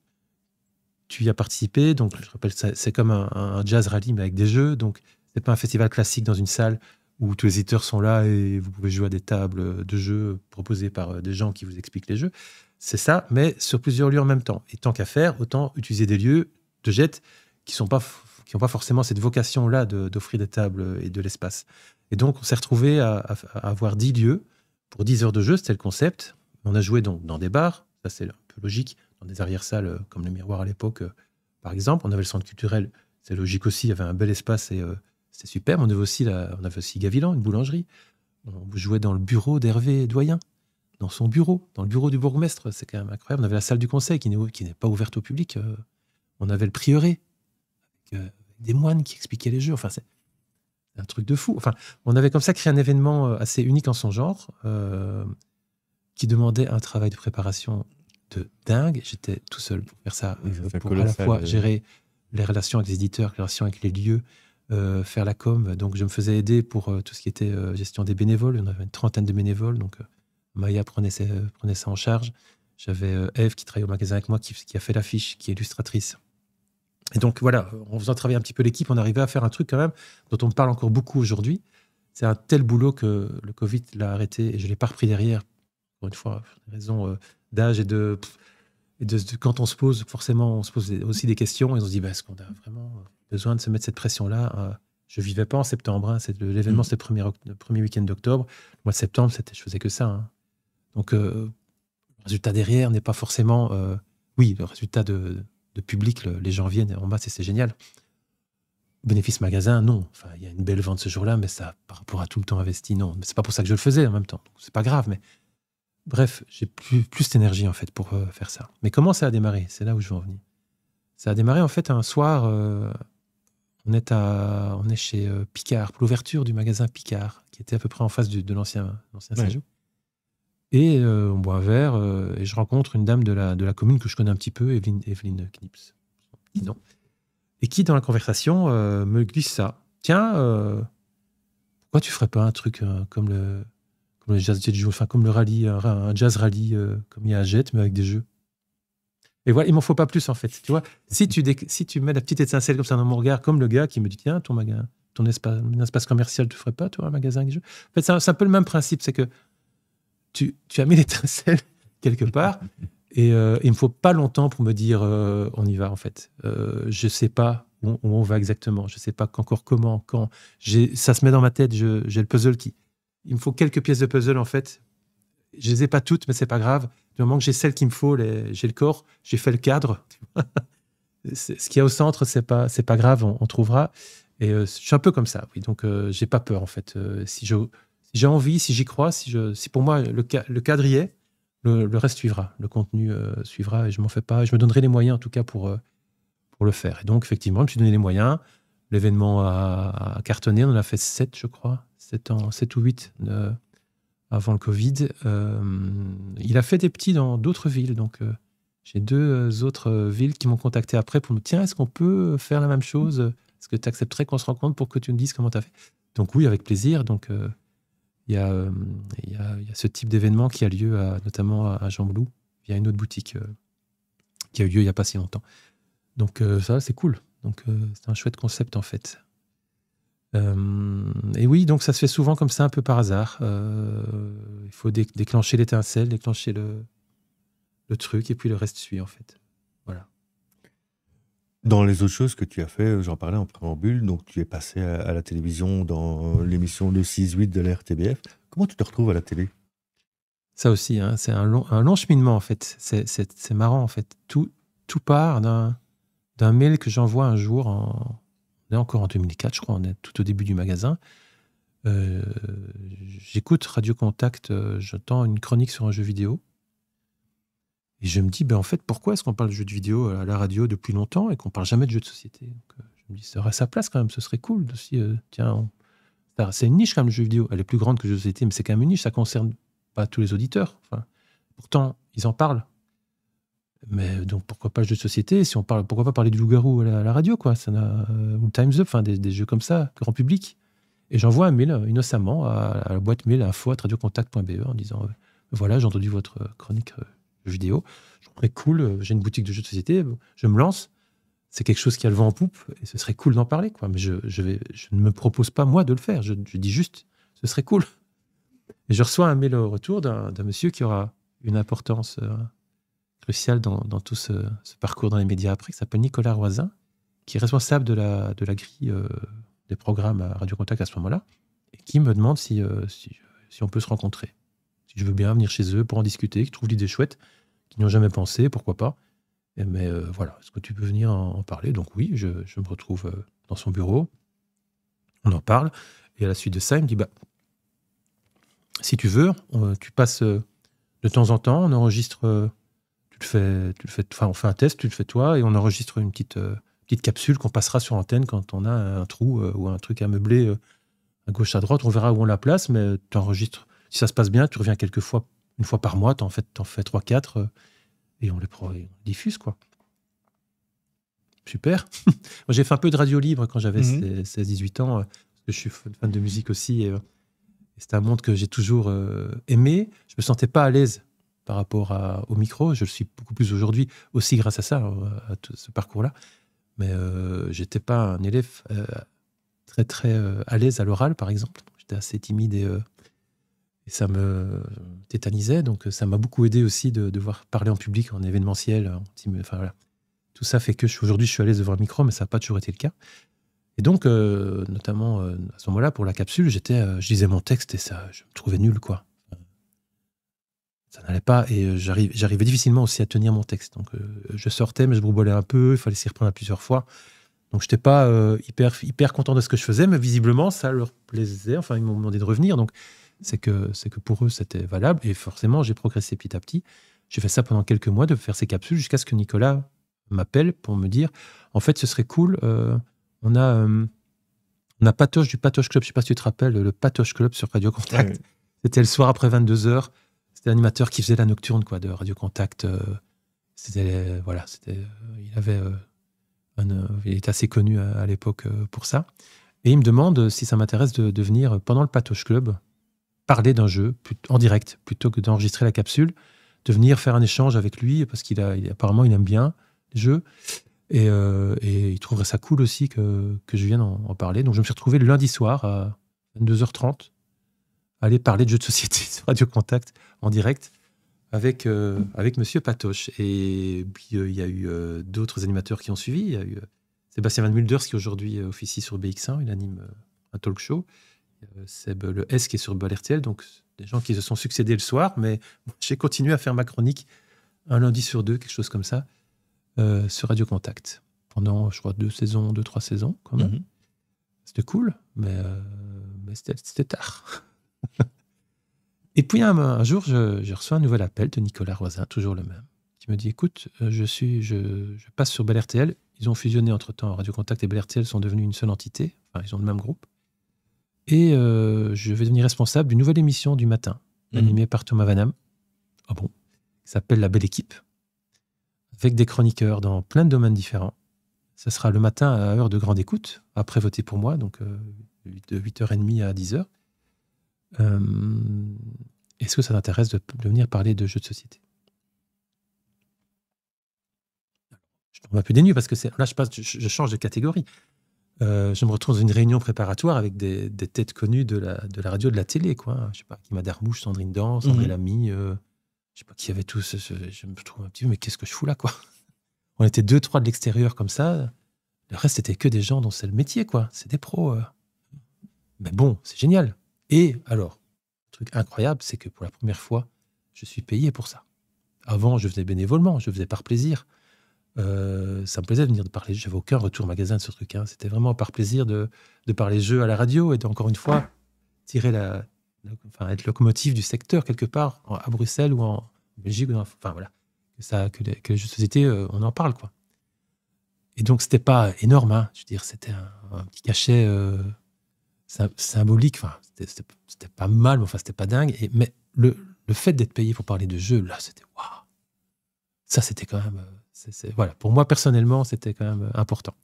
tu y as participé, donc je rappelle, c'est comme un jazz rally, mais avec des jeux. Donc, c'est pas un festival classique dans une salle où tous les éditeurs sont là et vous pouvez jouer à des tables de jeux proposées par des gens qui vous expliquent les jeux. C'est ça, mais sur plusieurs lieux en même temps. Et tant qu'à faire, autant utiliser des lieux de jet qui n'ont pas forcément cette vocation-là d'offrir des tables et de l'espace. Et donc, on s'est retrouvé à avoir 10 lieux pour 10 heures de jeu, c'était le concept. On a joué donc dans des bars, ça c'est un peu logique, dans des arrière-salles comme le Miroir à l'époque, par exemple. On avait le centre culturel, c'est logique aussi, il y avait un bel espace et c'était super. On avait aussi Gavilan, une boulangerie. On jouait dans le bureau d'Hervé Doyen, dans son bureau, dans le bureau du bourgmestre. C'est quand même incroyable. On avait la salle du conseil qui n'est pas ouverte au public. On avait le prieuré, avec des moines qui expliquaient les jeux. Enfin, c'est un truc de fou. Enfin, on avait comme ça créé un événement assez unique en son genre, qui demandait un travail de préparation de dingue. J'étais tout seul pour faire ça, pour à la fois gérer les relations avec les éditeurs, les relations avec les lieux, faire la com. Donc, je me faisais aider pour tout ce qui était gestion des bénévoles. On avait une 30aine de bénévoles, donc Maya prenait ça en charge. J'avais Eve qui travaillait au magasin avec moi, qui a fait l'affiche, qui est illustratrice. Et donc voilà, en faisant travailler un petit peu l'équipe, on arrivait à faire un truc quand même dont on parle encore beaucoup aujourd'hui. C'est un tel boulot que le Covid l'a arrêté et je ne l'ai pas repris derrière, encore une fois, pour des raisons d'âge et de quand on se pose, forcément, on se pose aussi des questions et on se dit, est-ce qu'on a vraiment besoin de se mettre cette pression-là? Je ne vivais pas en septembre, hein, l'événement c'était le premier week-end d'octobre. Le mois de septembre, je faisais que ça. Hein. Donc le résultat derrière n'est pas forcément... oui, le résultat de public, les gens viennent en masse et c'est génial. Bénéfice magasin, non. Enfin, il y a une belle vente ce jour-là, mais ça, par rapport à tout le temps investi, non. Mais c'est pas pour ça que je le faisais en même temps. Donc, c'est pas grave, mais bref, j'ai plus d'énergie en fait pour faire ça. Mais comment ça a démarré? C'est là où je veux en venir. Ça a démarré en fait un soir. On est chez Picard, pour l'ouverture du magasin Picard, qui était à peu près en face de l'ancien Saint-Jou. Et on boit un verre et je rencontre une dame de la commune que je connais un petit peu, Evelyne Knips, non. Et qui, dans la conversation, me glisse ça. Tiens, pourquoi tu ferais pas un truc comme le jazz jet, enfin comme le rallye, un jazz rallye comme il y a à Jet, mais avec des jeux. Et voilà, il m'en faut pas plus en fait. Tu vois, si tu mets la petite étincelle comme ça dans mon regard, comme le gars qui me dit tiens, ton espace commercial, tu ferais pas toi un magasin avec des jeux. En fait, c'est un peu le même principe, c'est que tu as mis l'étincelle quelque part et il me faut pas longtemps pour me dire on y va en fait. Je sais pas où on va exactement, je sais pas encore comment, quand. Ça se met dans ma tête, j'ai le puzzle il me faut quelques pièces de puzzle en fait. Je les ai pas toutes, mais c'est pas grave. Du moment que j'ai celles qu'il me faut, j'ai le corps, j'ai fait le cadre. Ce qu'il y a au centre, c'est pas grave, on trouvera. Et je suis un peu comme ça, oui. Donc j'ai pas peur en fait. Si j'ai envie, si j'y crois, si pour moi le cadre y est, le reste suivra, le contenu suivra et je m'en fais pas. Je me donnerai les moyens en tout cas pour le faire. Et donc effectivement, je me suis donné les moyens. L'événement a cartonné, on en a fait 7, je crois, 7 ou 8 avant le Covid. Il a fait des petits dans d'autres villes, donc j'ai 2 autres villes qui m'ont contacté après pour me dire tiens, est-ce qu'on peut faire la même chose? Est-ce que tu accepterais qu'on se rencontre pour que tu me dises comment tu as fait? Donc oui, avec plaisir. Donc il y a ce type d'événement qui a lieu notamment à Jean-Blou, via une autre boutique qui a eu lieu il n'y a pas si longtemps. Donc ça, c'est cool. Donc c'est un chouette concept en fait. Et oui, donc ça se fait souvent comme ça, un peu par hasard. Il faut déclencher l'étincelle, déclencher le truc, et puis le reste suit en fait. Voilà. Dans les autres choses que tu as fait, j'en parlais en préambule, donc tu es passé à la télévision dans l'émission Le 6-8 de la RTBF. Comment tu te retrouves à la télé? Ça aussi, hein, c'est un long cheminement en fait. C'est marrant en fait. Tout part d'un mail que j'envoie un jour, on est encore en 2004, je crois, on est tout au début du magasin. J'écoute Radio Contact, j'entends une chronique sur un jeu vidéo. Et je me dis, en fait, pourquoi est-ce qu'on parle de jeux de vidéo à la radio depuis longtemps et qu'on parle jamais de jeux de société? Donc, je me dis, ça aurait sa place quand même, ce serait cool aussi. C'est une niche quand même, le jeu vidéo. Elle est plus grande que le jeu de société, mais c'est quand même une niche, ça concerne pas tous les auditeurs. Enfin, pourtant, ils en parlent. Mais donc, pourquoi pas jeux de société? Si on parle, pourquoi pas parler du loup-garou à la radio, quoi? Ou Time's Up, enfin, des jeux comme ça, grand public. Et j'envoie un mail innocemment à la boîte mail info@radiocontact.be en disant voilà, j'ai entendu votre chronique jeux vidéo. Je trouverais cool, j'ai une boutique de jeux de société, je me lance. C'est quelque chose qui a le vent en poupe et ce serait cool d'en parler, quoi. Mais je ne me propose pas, moi, de le faire. Je dis juste, ce serait cool. Et je reçois un mail au retour d'un monsieur qui aura une importance cruciale dans tout ce parcours dans les médias après, qui s'appelle Nicolas Roisin, qui est responsable de la grille des programmes à Radio Contact à ce moment-là, et qui me demande si on peut se rencontrer. Si je veux bien venir chez eux pour en discuter, qu'ils trouvent l'idée chouette, qu'ils n'y ont jamais pensé, pourquoi pas. Mais voilà, est-ce que tu peux venir en parler? Donc oui, je me retrouve dans son bureau, on en parle, et à la suite de ça, il me dit, si tu veux, tu passes de temps en temps, on enregistre, on fait un test, tu le fais toi, et on enregistre une petite capsule qu'on passera sur antenne quand on a un trou ou un truc à meubler à gauche, à droite. On verra où on la place, mais tu enregistres. Si ça se passe bien, tu reviens une fois par mois, t'en fais 3-4 et on les diffuse, quoi. Super. Moi, j'ai fait un peu de radio libre quand j'avais 16-18 ans, parce que je suis fan de musique aussi, et c'est un monde que j'ai toujours aimé. Je me sentais pas à l'aise par rapport au micro. Je le suis beaucoup plus aujourd'hui, aussi grâce à ça, à tout ce parcours-là. Mais j'étais pas un élève très très à l'aise à l'oral, par exemple. J'étais assez timide et ça me tétanisait. Donc ça m'a beaucoup aidé aussi de devoir parler en public, en événementiel. Enfin, voilà. Tout ça fait que aujourd'hui je suis à l'aise devant le micro, mais ça n'a pas toujours été le cas. Et donc, notamment à ce moment-là, pour la capsule, je lisais mon texte et ça, je me trouvais nul, quoi. Ça n'allait pas, et j'arrivais difficilement aussi à tenir mon texte. Donc, je sortais, mais je broubolais un peu, il fallait s'y reprendre plusieurs fois. Donc, je n'étais pas hyper content de ce que je faisais, mais visiblement, ça leur plaisait. Enfin, ils m'ont demandé de revenir. Donc, c'est que pour eux, c'était valable. Et forcément, j'ai progressé petit à petit. J'ai fait ça pendant quelques mois, de faire ces capsules, jusqu'à ce que Nicolas m'appelle pour me dire, en fait, ce serait cool. On a Patoche du Patoche Club. Je ne sais pas si tu te rappelles, le Patoche Club sur Radio Contact. Ouais. C'était le soir après 22h. C'était l'animateur qui faisait la nocturne, quoi, de Radio Contact. Il était assez connu à l'époque pour ça. Et il me demande si ça m'intéresse de venir pendant le Patoche Club parler d'un jeu en direct, plutôt que d'enregistrer la capsule, de venir faire un échange avec lui, parce apparemment il aime bien les jeux. Et il trouverait ça cool aussi que je vienne en parler. Donc je me suis retrouvé le lundi soir à 22h30 à aller parler de jeux de société sur Radio Contact en direct avec Monsieur Patoche. Et puis il y a eu d'autres animateurs qui ont suivi. Il y a eu Sébastien Van Mulders qui aujourd'hui officie sur BX1, il anime un talk show. Seb Le S qui est sur RTL, donc des gens qui se sont succédés le soir, mais j'ai continué à faire ma chronique un lundi sur deux, quelque chose comme ça. Sur Radio Contact pendant, je crois, 2-3 saisons quand même. C'était cool, mais c'était tard. Et puis un jour, je reçois un nouvel appel de Nicolas Roisin, toujours le même, qui me dit, écoute, je passe sur RTL. Ils ont fusionné entre-temps. Radio Contact et RTL sont devenus une seule entité. Enfin, ils ont le même groupe. Et je vais devenir responsable d'une nouvelle émission du matin, animée par Thomas Vanham. Ah bon, qui s'appelle La Belle Équipe, avec des chroniqueurs dans plein de domaines différents. Ça sera le matin à heure de grande écoute, après voter pour moi, donc de 8h30 à 10h. Est-ce que ça t'intéresse de venir parler de jeux de société? Je tombe un peu dénu parce que là, je change de catégorie. Je me retrouve dans une réunion préparatoire avec des têtes connues de la radio, de la télé, quoi. Je sais pas, Kima Darmouche, Sandrine Dan, André Lamy, je sais pas qui avait tous. Je me trouve un petit peu, mais qu'est-ce que je fous là, quoi? On était 2-3 de l'extérieur comme ça. Le reste, c'était que des gens dont c'est le métier, quoi. C'est des pros. Mais bon, c'est génial. Et alors, le truc incroyable, c'est que pour la première fois, je suis payé pour ça. Avant, je faisais bénévolement, je faisais par plaisir. Ça me plaisait de venir de parler. J'avais aucun retour magasin de ce truc. C'était vraiment par plaisir de parler jeux à la radio et encore une fois, tirer être locomotive du secteur quelque part, à Bruxelles ou en Belgique. Enfin voilà, que les jeux de société, on en parle, quoi. Et donc, c'était pas énorme. Hein. Je veux dire, c'était un petit cachet symbolique. Enfin, c'était pas mal, mais enfin, c'était pas dingue. Mais le fait d'être payé pour parler de jeux, là, c'était waouh. Ça, c'était quand même... voilà. Pour moi, personnellement, c'était quand même important.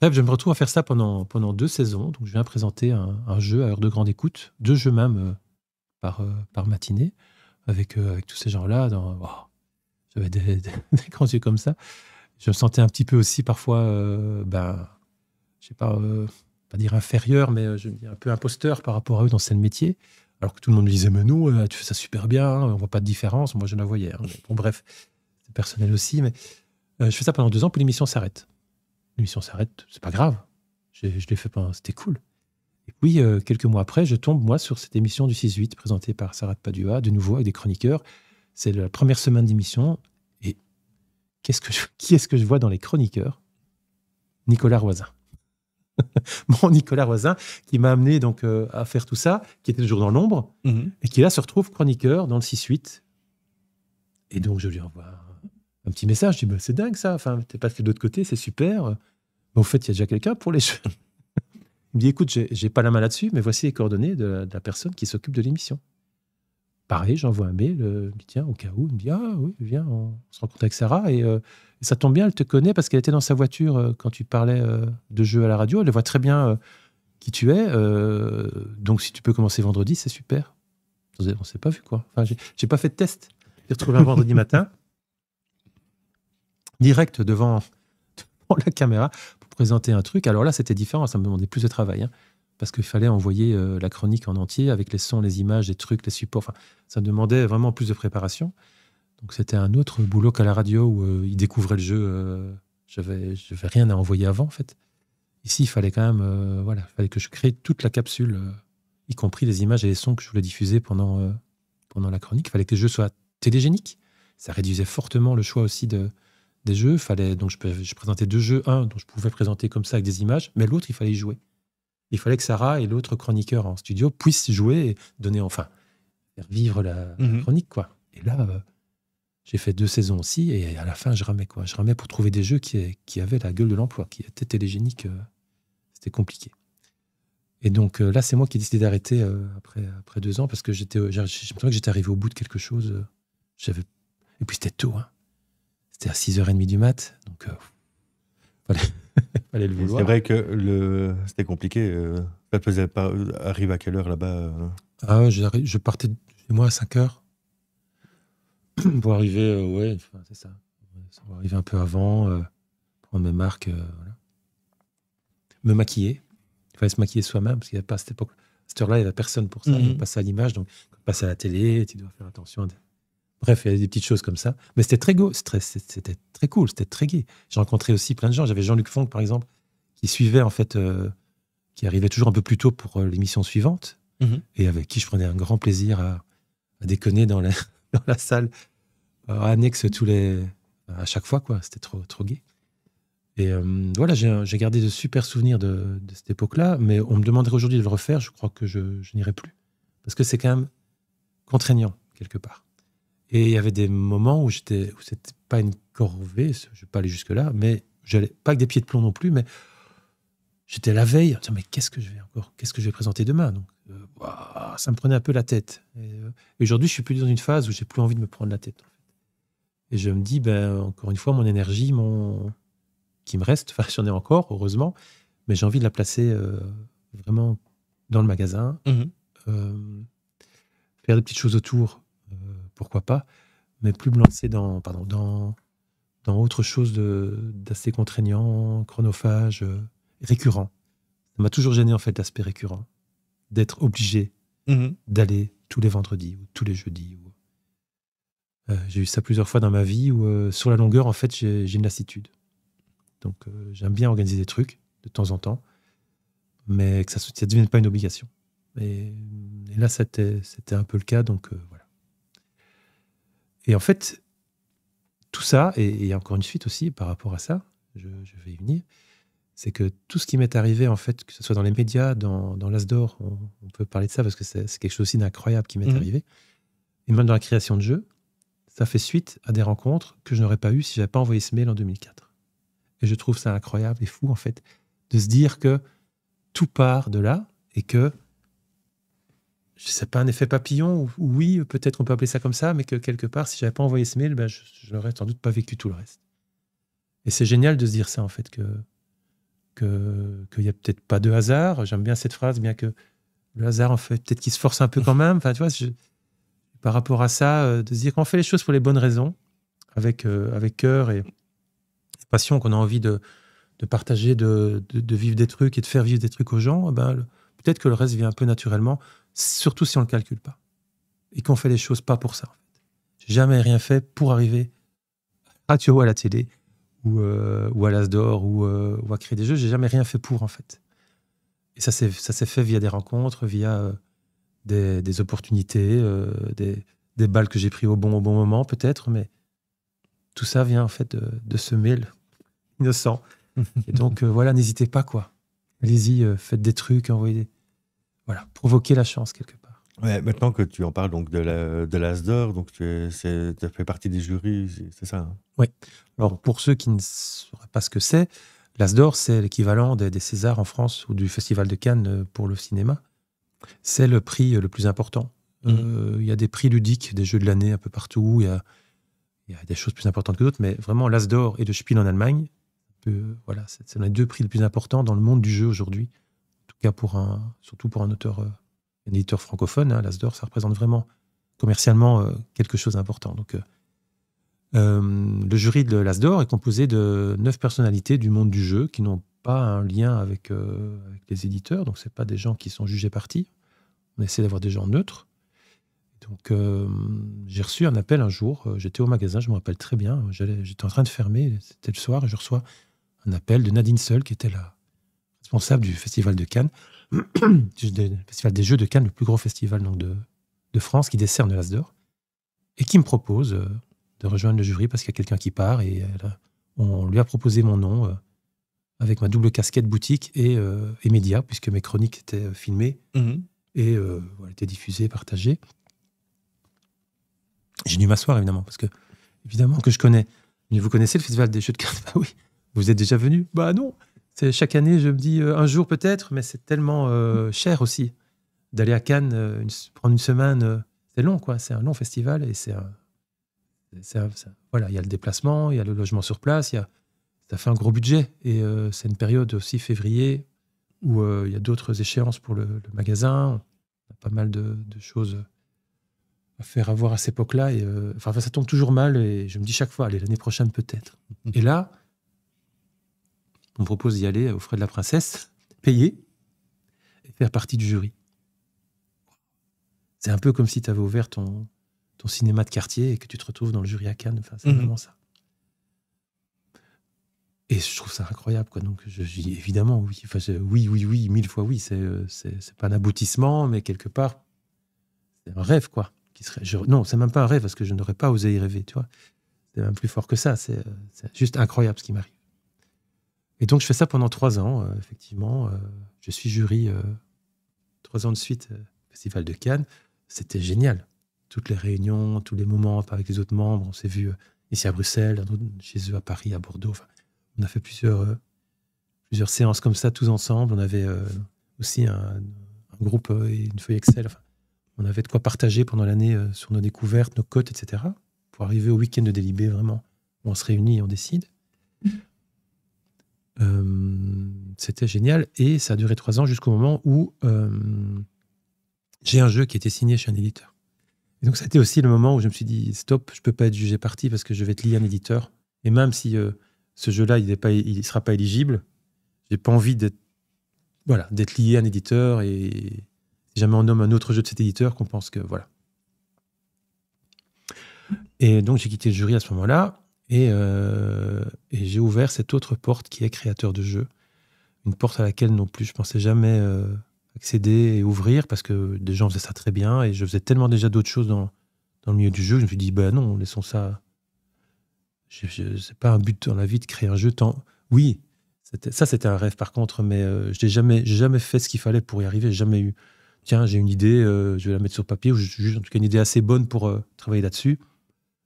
Bref, je me retrouve à faire ça pendant 2 saisons. Donc, je viens présenter un jeu à heure de grande écoute, 2 jeux même par matinée, avec tous ces gens-là. J'avais des grands yeux comme ça. Je me sentais un petit peu aussi parfois, je sais pas dire inférieur, mais je me dis un peu imposteur par rapport à eux dans ce métier. Alors que tout le monde me disait, mais non, tu fais ça super bien, on voit pas de différence. Moi, je la voyais. Mais bon, bref, c'est personnel aussi. Mais je fais ça pendant 2 ans, puis l'émission s'arrête. L'émission s'arrête, c'est pas grave. Je l'ai fait pendant, c'était cool. Et puis, quelques mois après, je tombe, moi, sur cette émission du 6-8, présentée par Sarah de Padua, de nouveau avec des chroniqueurs. C'est la première semaine d'émission. Et qui est-ce que je vois dans les chroniqueurs? Nicolas Roisin. Mon Nicolas Roisin, qui m'a amené donc à faire tout ça, qui était toujours dans l'ombre, et qui là se retrouve chroniqueur dans le 6-8. Et donc, je lui envoie un petit message. Je dis, c'est dingue ça, enfin, t'es passé de l'autre côté, c'est super. Mais au fait, il y a déjà quelqu'un pour les jeux. Il me dit, écoute, j'ai pas la main là-dessus, mais voici les coordonnées de la personne qui s'occupe de l'émission. Pareil, j'envoie un mail, il me dit, tiens, au cas où, il me dit, ah oui, viens, on se rencontre avec Sarah, et ça tombe bien, elle te connaît parce qu'elle était dans sa voiture quand tu parlais de jeux à la radio, elle voit très bien qui tu es, donc si tu peux commencer vendredi, c'est super. On s'est pas vu, quoi. Enfin, j'ai pas fait de test. J'ai retrouvé un vendredi matin, direct devant la caméra, pour présenter un truc. Alors là, c'était différent, ça me demandait plus de travail, parce qu'il fallait envoyer la chronique en entier avec les sons, les images, les trucs, les supports. Enfin, ça demandait vraiment plus de préparation. Donc c'était un autre boulot qu'à la radio où ils découvraient le jeu. Je n'avais rien à envoyer avant, en fait. Ici, il fallait quand même, il fallait que je crée toute la capsule, y compris les images et les sons que je voulais diffuser pendant la chronique. Il fallait que les jeux soient télégéniques. Ça réduisait fortement le choix aussi des jeux. Donc je présentais 2 jeux, un dont je pouvais présenter comme ça avec des images, mais l'autre, il fallait y jouer. Il fallait que Sarah et l'autre chroniqueur en studio puissent jouer et donner, faire vivre la chronique, quoi. Et là, j'ai fait 2 saisons aussi, et à la fin, je ramais, quoi. Je ramais pour trouver des jeux qui avaient la gueule de l'emploi, qui étaient télégéniques. C'était compliqué. Et donc là, c'est moi qui ai décidé d'arrêter après 2 ans, parce que je me souviens que j'étais arrivé au bout de quelque chose. Et puis c'était tôt, C'était à 6h30 du mat, donc fallait le vouloir. C'est vrai que c'était compliqué. Ça te faisait pas arriver à quelle heure là-bas Je partais de chez moi à 5h pour arriver, c'est ça. Pour arriver un peu avant, prendre mes marques, voilà. Me maquiller. Il fallait se maquiller soi-même, parce qu'il n'y avait pas à cette époque. À cette heure-là, il n'y avait personne pour ça. Il n'y passait à l'image, donc quand tu passes à la télé, tu dois faire attention. Bref, il y a des petites choses comme ça. Mais c'était très c'était très cool, c'était très gai. J'ai rencontré aussi plein de gens. J'avais Jean-Luc Fonck, par exemple, qui suivait, en fait, qui arrivait toujours un peu plus tôt pour l'émission suivante, et avec qui je prenais un grand plaisir à déconner dans la salle, annexe à chaque fois, quoi. C'était trop, trop gai. Et voilà, j'ai gardé de super souvenirs de cette époque-là, mais on me demanderait aujourd'hui de le refaire, je crois que je n'irai plus. Parce que c'est quand même contraignant, quelque part. Et il y avait des moments où c'était pas une corvée, je ne vais pas aller jusque-là, mais j'allais pas avec des pieds de plomb non plus, mais j'étais la veille, mais qu'est-ce que je vais présenter demain? Donc, ça me prenait un peu la tête. Et aujourd'hui, je suis plus dans une phase où j'ai plus envie de me prendre la tête, en fait. Et je me dis, encore une fois, mon énergie, qui me reste, j'en ai encore, heureusement, mais j'ai envie de la placer vraiment dans le magasin, faire des petites choses autour, pourquoi pas, mais plus me lancer dans autre chose d'assez contraignant, chronophage, récurrent. Ça m'a toujours gêné, en fait, l'aspect récurrent, d'être obligé d'aller tous les vendredis ou tous les jeudis. J'ai eu ça plusieurs fois dans ma vie où, sur la longueur, en fait, j'ai une lassitude. Donc, j'aime bien organiser des trucs de temps en temps, mais que ça ne devienne pas une obligation. Et là, c'était un peu le cas, donc voilà. Et en fait, tout ça, et il y a encore une suite aussi par rapport à ça, je vais y venir, c'est que tout ce qui m'est arrivé, en fait, que ce soit dans les médias, dans l'Asdor, on peut parler de ça parce que c'est quelque chose aussi d'incroyable qui m'est arrivé, et même dans la création de jeux, ça fait suite à des rencontres que je n'aurais pas eues si je n'avais pas envoyé ce mail en 2004. Et je trouve ça incroyable et fou, en fait, de se dire que tout part de là et que je sais pas, un effet papillon, ou oui, peut-être on peut appeler ça comme ça, mais que quelque part, si j'avais pas envoyé ce mail, je n'aurais sans doute pas vécu tout le reste. Et c'est génial de se dire ça, en fait, qu'il y a peut-être pas de hasard. J'aime bien cette phrase, bien que le hasard, en fait, peut-être qu'il se force un peu quand même. Enfin, tu vois, par rapport à ça, de se dire qu'on fait les choses pour les bonnes raisons, avec cœur et passion, qu'on a envie de partager, de vivre des trucs et de faire vivre des trucs aux gens, peut-être que le reste vient un peu naturellement, surtout si on ne le calcule pas. Et qu'on fait les choses pas pour ça. En fait. J'ai jamais rien fait pour arriver à radio, à la télé, ou à l'Asdor, ou à créer des jeux. J'ai jamais rien fait pour, en fait. Et ça s'est fait via des rencontres, via des opportunités, des balles que j'ai pris au bon moment, peut-être, mais tout ça vient, en fait, de ce mail innocent. Et donc, voilà, n'hésitez pas, quoi. Allez-y, faites des trucs, envoyez Voilà, provoquez la chance, quelque part. Ouais, maintenant que tu en parles donc de l'Asdor, donc tu fais partie des jurys, c'est ça, hein? Oui. Alors, pour ceux qui ne sauraient pas ce que c'est, l'Asdor, c'est l'équivalent des Césars en France ou du Festival de Cannes pour le cinéma. C'est le prix le plus important. Il y a des prix ludiques, des jeux de l'année un peu partout. Il y a des choses plus importantes que d'autres, mais vraiment, l'Asdor et le Spiel en Allemagne, voilà, c'est les deux prix les plus importants dans le monde du jeu aujourd'hui. En tout cas, surtout pour un auteur, un éditeur francophone, hein, l'Asdor, ça représente vraiment commercialement quelque chose d'important. Donc, le jury de l'Asdor est composé de 9 personnalités du monde du jeu qui n'ont pas un lien avec les éditeurs, donc c'est pas des gens qui sont jugés partis. On essaie d'avoir des gens neutres. Donc, j'ai reçu un appel un jour. J'étais au magasin, je me rappelle très bien. J'étais en train de fermer, c'était le soir, et je reçois un appel de Nadine Seul, qui était la responsable du Festival de Cannes, du Festival des Jeux de Cannes, le plus gros festival donc, de France, qui décerne l'Asdor, et qui me propose de rejoindre le jury parce qu'il y a quelqu'un qui part, et on lui a proposé mon nom avec ma double casquette boutique et média, puisque mes chroniques étaient filmées et étaient diffusées, partagées. J'ai dû m'asseoir, évidemment, parce que, évidemment, que je connais. Mais vous connaissez le Festival des Jeux de Cannes? Bah oui. Vous êtes déjà venu? Bah non. Chaque année, je me dis un jour peut-être, mais c'est tellement cher aussi d'aller à Cannes, prendre une semaine. C'est long, quoi. C'est un long festival et voilà, il y a le déplacement, il y a le logement sur place, ça fait un gros budget. Et c'est une période aussi, février, où il y a d'autres échéances pour le magasin. On a pas mal de choses à faire avoir à cette époque-là. Et, ça tombe toujours mal et je me dis chaque fois, allez, l'année prochaine peut-être. Et là, on me propose d'y aller aux frais de la princesse, payer et faire partie du jury. C'est un peu comme si tu avais ouvert ton cinéma de quartier et que tu te retrouves dans le jury à Cannes. Enfin, c'est vraiment ça. Et je trouve ça incroyable, quoi. Donc, je dis évidemment oui. Enfin, oui, 1000 fois oui. C'est pas un aboutissement, mais quelque part, c'est un rêve, quoi. Non, c'est même pas un rêve parce que je n'aurais pas osé y rêver, tu vois. C'est même plus fort que ça. C'est juste incroyable ce qui m'arrive. Et donc, je fais ça pendant 3 ans, effectivement. Je suis jury 3 ans de suite au Festival de Cannes. C'était génial. Toutes les réunions, tous les moments avec les autres membres. On s'est vus ici à Bruxelles, chez eux à Paris, à Bordeaux. Enfin, on a fait plusieurs séances comme ça, tous ensemble. On avait aussi un groupe et une feuille Excel. Enfin, on avait de quoi partager pendant l'année sur nos découvertes, nos cotes, etc. Pour arriver au week-end de Délibé, vraiment, où on se réunit et on décide. C'était génial. Et ça a duré 3 ans jusqu'au moment où j'ai un jeu qui était signé chez un éditeur. Et donc, ça a été aussi le moment où je me suis dit, stop, je ne peux pas être jugé parti parce que je vais être lié à un éditeur. Et même si ce jeu-là, il ne sera pas éligible, je n'ai pas envie d'être lié à un éditeur et si jamais on nomme un autre jeu de cet éditeur, qu'on pense que voilà. Et donc, j'ai quitté le jury à ce moment-là et j'ai ouvert cette autre porte qui est créateur de jeux. Une porte à laquelle non plus je pensais jamais accéder et ouvrir parce que des gens faisaient ça très bien et je faisais tellement déjà d'autres choses dans le milieu du jeu. Je me suis dit, non, laissons ça. C'est pas un but dans la vie de créer un jeu. Oui, c'était un rêve par contre, mais j'ai jamais fait ce qu'il fallait pour y arriver. J'ai jamais eu, tiens, j'ai une idée, je vais la mettre sur papier, ou j'ai en tout cas une idée assez bonne pour travailler là-dessus.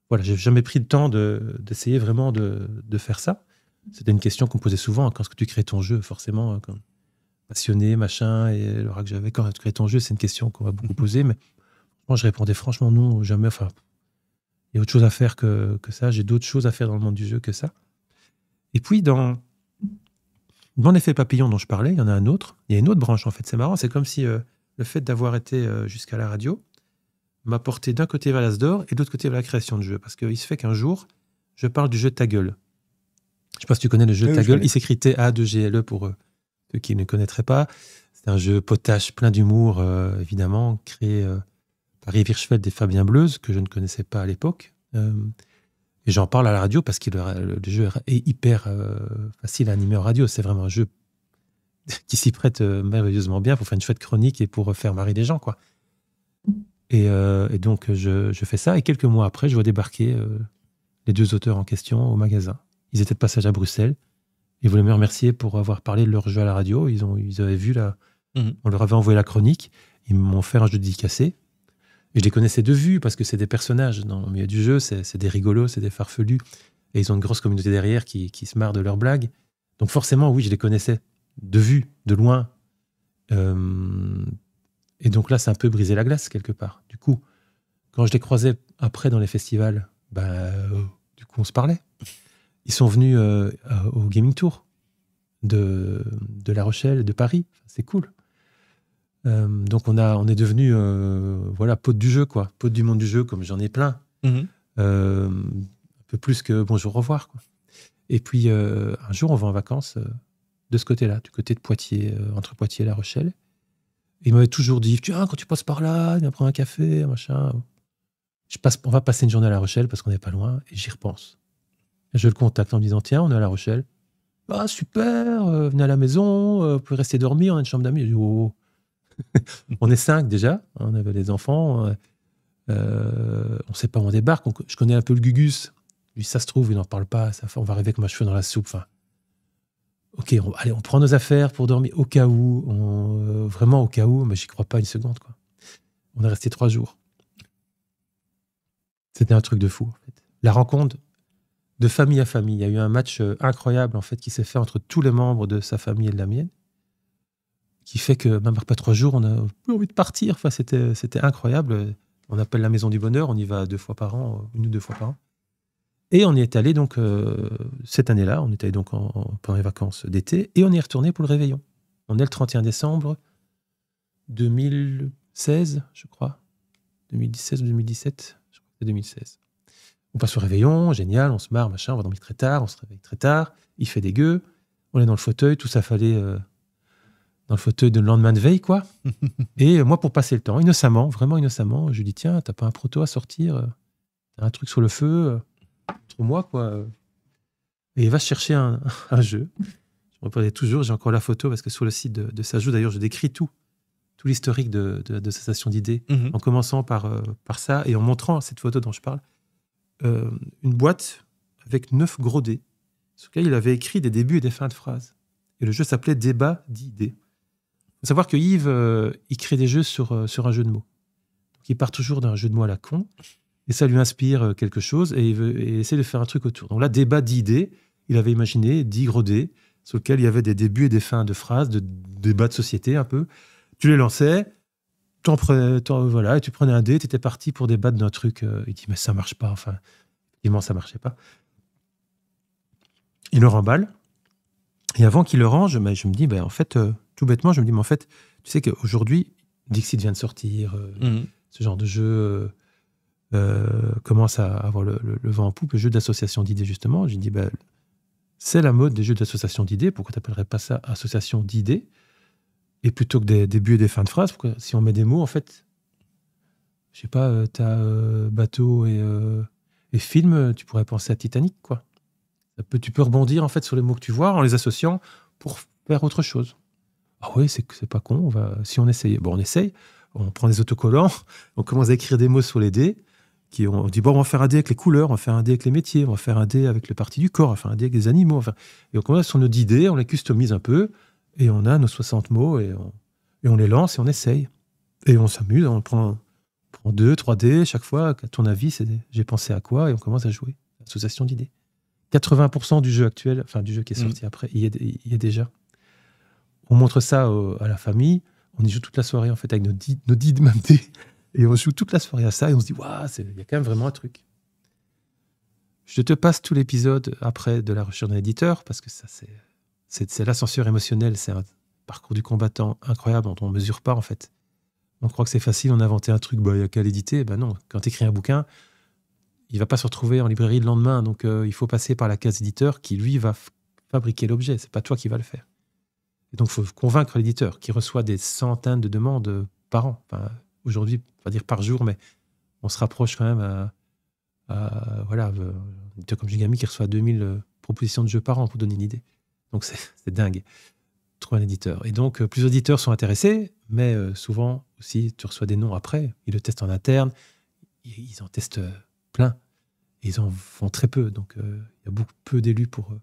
Voilà, j'ai jamais pris le temps d'essayer vraiment de faire ça. C'était une question qu'on me posait souvent. Quand est-ce que tu crées ton jeu, forcément, passionné, machin, et alors que j'avais quand tu crées ton jeu, c'est une question qu'on va beaucoup poser, mais moi je répondais franchement non, jamais, enfin, il y a autre chose à faire que ça, j'ai d'autres choses à faire dans le monde du jeu que ça. Et puis dans l'effet papillon dont je parlais, il y en a un autre, il y a une autre branche en fait, c'est marrant, c'est comme si le fait d'avoir été jusqu'à la radio m'a porté d'un côté vers l'Asdor et de l'autre côté vers la création de jeux, parce qu'il se fait qu'un jour, je parle du jeu Ta Gueule. Je ne sais pas si tu connais le jeu Ta Gueule, il s'écrit T-A-2-G-L-E pour ceux qui ne connaîtraient pas. C'est un jeu potache, plein d'humour, évidemment, créé par Yves Hirschfeld et Fabien Bleuze, que je ne connaissais pas à l'époque. Et j'en parle à la radio parce que le jeu est hyper facile à animer en radio. C'est vraiment un jeu qui s'y prête merveilleusement bien pour faire une chouette chronique et pour faire marrer des gens, quoi. Et donc, je fais ça. Et quelques mois après, je vois débarquer les deux auteurs en question au magasin. Ils étaient de passage à Bruxelles. Ils voulaient me remercier pour avoir parlé de leur jeu à la radio. Ils avaient vu on leur avait envoyé la chronique. Ils m'ont fait un jeu dédicacé. Et je les connaissais de vue parce que c'est des personnages dans le milieu du jeu. C'est des rigolos, c'est des farfelus. Et ils ont une grosse communauté derrière qui se marre de leurs blagues. Donc forcément, oui, je les connaissais de vue, de loin. Et donc là, c'est un peu brisé la glace quelque part. Du coup, quand je les croisais après dans les festivals, du coup, on se parlait. Ils sont venus au Gaming Tour de La Rochelle, de Paris. C'est cool. Donc on est devenu pote du jeu, quoi. Pote du monde du jeu, comme j'en ai plein. Un peu plus que bonjour, au revoir, quoi. Et puis un jour, on va en vacances de ce côté-là, du côté de Poitiers, entre Poitiers et La Rochelle. Et il m'avait toujours dit, quand tu passes par là, viens prendre un café, machin. On va passer une journée à La Rochelle parce qu'on n'est pas loin, et j'y repense. Je le contacte en me disant, tiens, on est à La Rochelle. Ah, super, venez à la maison, vous pouvez rester dormir, on a une chambre d'amis. Je dis, oh. On est 5 déjà, on avait les enfants, on ne sait pas où on débarque. Je connais un peu le Gugus. Lui, ça se trouve, il n'en parle pas, on va arriver avec ma cheveux dans la soupe. Enfin, ok, on prend nos affaires pour dormir au cas où, vraiment au cas où, mais j'y crois pas une seconde, quoi. On est resté 3 jours. C'était un truc de fou, en fait. La rencontre de famille à famille. Il y a eu un match incroyable, en fait, qui s'est fait entre tous les membres de sa famille et de la mienne, qui fait que même après 3 jours, on a plus envie de partir. Enfin, c'était incroyable. On appelle la Maison du Bonheur, on y va 2 fois par an, 1 ou 2 fois par an. Et on y est allé donc cette année-là, on est allé donc pendant les vacances d'été, et on y est retourné pour le réveillon. On est le 31 décembre 2016, je crois. 2016 ou 2017, je crois que c'est 2016. On passe au réveillon, génial, on se marre, machin, on va dormir très tard, on se réveille très tard, il fait dégueu, on est dans le fauteuil, tout ça fallait dans le fauteuil de lendemain de veille, quoi. Et moi, pour passer le temps, innocemment, vraiment innocemment, je lui dis, tiens, t'as pas un proto à sortir, t'as un truc sur le feu, entre moi, quoi. Et il va chercher un jeu. Je me rappelle toujours, j'ai encore la photo, parce que sur le site de Sajou, d'ailleurs, je décris tout l'historique de Sensation d'idées, en commençant par ça, et en montrant cette photo dont je parle, une boîte avec 9 gros dés, sur lequel il avait écrit des débuts et des fins de phrases. Et le jeu s'appelait Débat d'idées. Il faut savoir que Yves, il crée des jeux sur un jeu de mots. Donc il part toujours d'un jeu de mots à la con, et ça lui inspire quelque chose, et il essaie de faire un truc autour. Donc là, Débat d'idées, il avait imaginé 10 gros dés, sur lesquels il y avait des débuts et des fins de phrases, de débats de société un peu. Tu les lançais, voilà, et tu prenais un dé, tu étais parti pour débattre d'un truc. Il dit, mais ça marche pas. Enfin, effectivement, ça marchait pas. Il le remballe. Et avant qu'il le range, je me dis, en fait, tout bêtement, je me dis, mais en fait, tu sais qu'aujourd'hui, Dixit vient de sortir, ce genre de jeu commence à avoir le vent en poupe, le jeu d'association d'idées, justement. J'ai dit, c'est la mode des jeux d'association d'idées. Pourquoi tu n'appellerais pas ça association d'idées? Et plutôt que des débuts et des fins de phrases, si on met des mots, en fait, je sais pas, tu as bateau et film, tu pourrais penser à Titanic, quoi. Tu peux rebondir, en fait, sur les mots que tu vois en les associant pour faire autre chose. Ah oui, c'est pas con. Si on essaye, on essaye. On prend des autocollants, on commence à écrire des mots sur les dés. On dit, on va faire un dé avec les couleurs, on va faire un dé avec les métiers, on va faire un dé avec les parties du corps, on va faire un dé avec les animaux. Et on commence sur nos 10 dés, on les customise un peu. Et on a nos 60 mots et on les lance et on essaye. Et on s'amuse, on prend 2, 3 dés chaque fois. À ton avis, j'ai pensé à quoi? Et on commence à jouer. Association d'idées. 80% du jeu actuel, enfin du jeu qui est sorti après, il y est déjà. on montre ça à la famille, on y joue toute la soirée en fait avec nos dits de même dés, et on joue toute la soirée à ça et on se dit waouh, il y a quand même vraiment un truc. Je te passe tout l'épisode après de la recherche d'un éditeur parce que ça c'est l'ascenseur émotionnel, c'est un parcours du combattant incroyable dont on ne mesure pas en fait. On croit que c'est facile, on a inventé un truc, il n'y a qu'à l'éditer. Ben non, quand tu écris un bouquin, il ne va pas se retrouver en librairie le lendemain, donc il faut passer par la case éditeur qui lui va fabriquer l'objet, c'est pas toi qui vas le faire. Et donc il faut convaincre l'éditeur qui reçoit des centaines de demandes par an. Enfin, aujourd'hui, on va dire par jour, mais on se rapproche quand même voilà, un éditeur comme Gigami qui reçoit 2000 propositions de jeux par an pour donner une idée. Donc c'est dingue, trouver un éditeur. Et donc plusieurs éditeurs sont intéressés, mais souvent aussi tu reçois des noms après, ils le testent en interne, ils en testent plein, et ils en font très peu, donc il y a beaucoup peu d'élus pour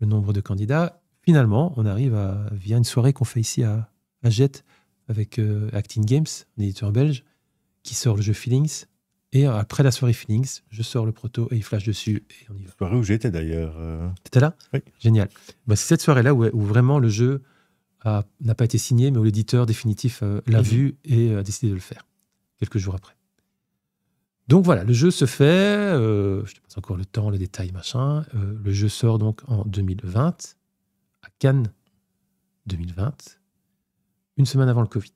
le nombre de candidats. Finalement, on arrive via une soirée qu'on fait ici à Jet avec Acting Games, un éditeur belge, qui sort le jeu Feelings. Et après la soirée Feelings, je sors le proto et il flash dessus et on y va. Soirée où j'étais d'ailleurs. T'étais là ? Oui. Génial. C'est cette soirée-là où vraiment le jeu n'a pas été signé, mais où l'éditeur définitif l'a vu et a décidé de le faire, quelques jours après. Donc voilà, le jeu se fait, je te passe encore le temps, le détail, machin. Le jeu sort donc en 2020, à Cannes 2020, une semaine avant le Covid.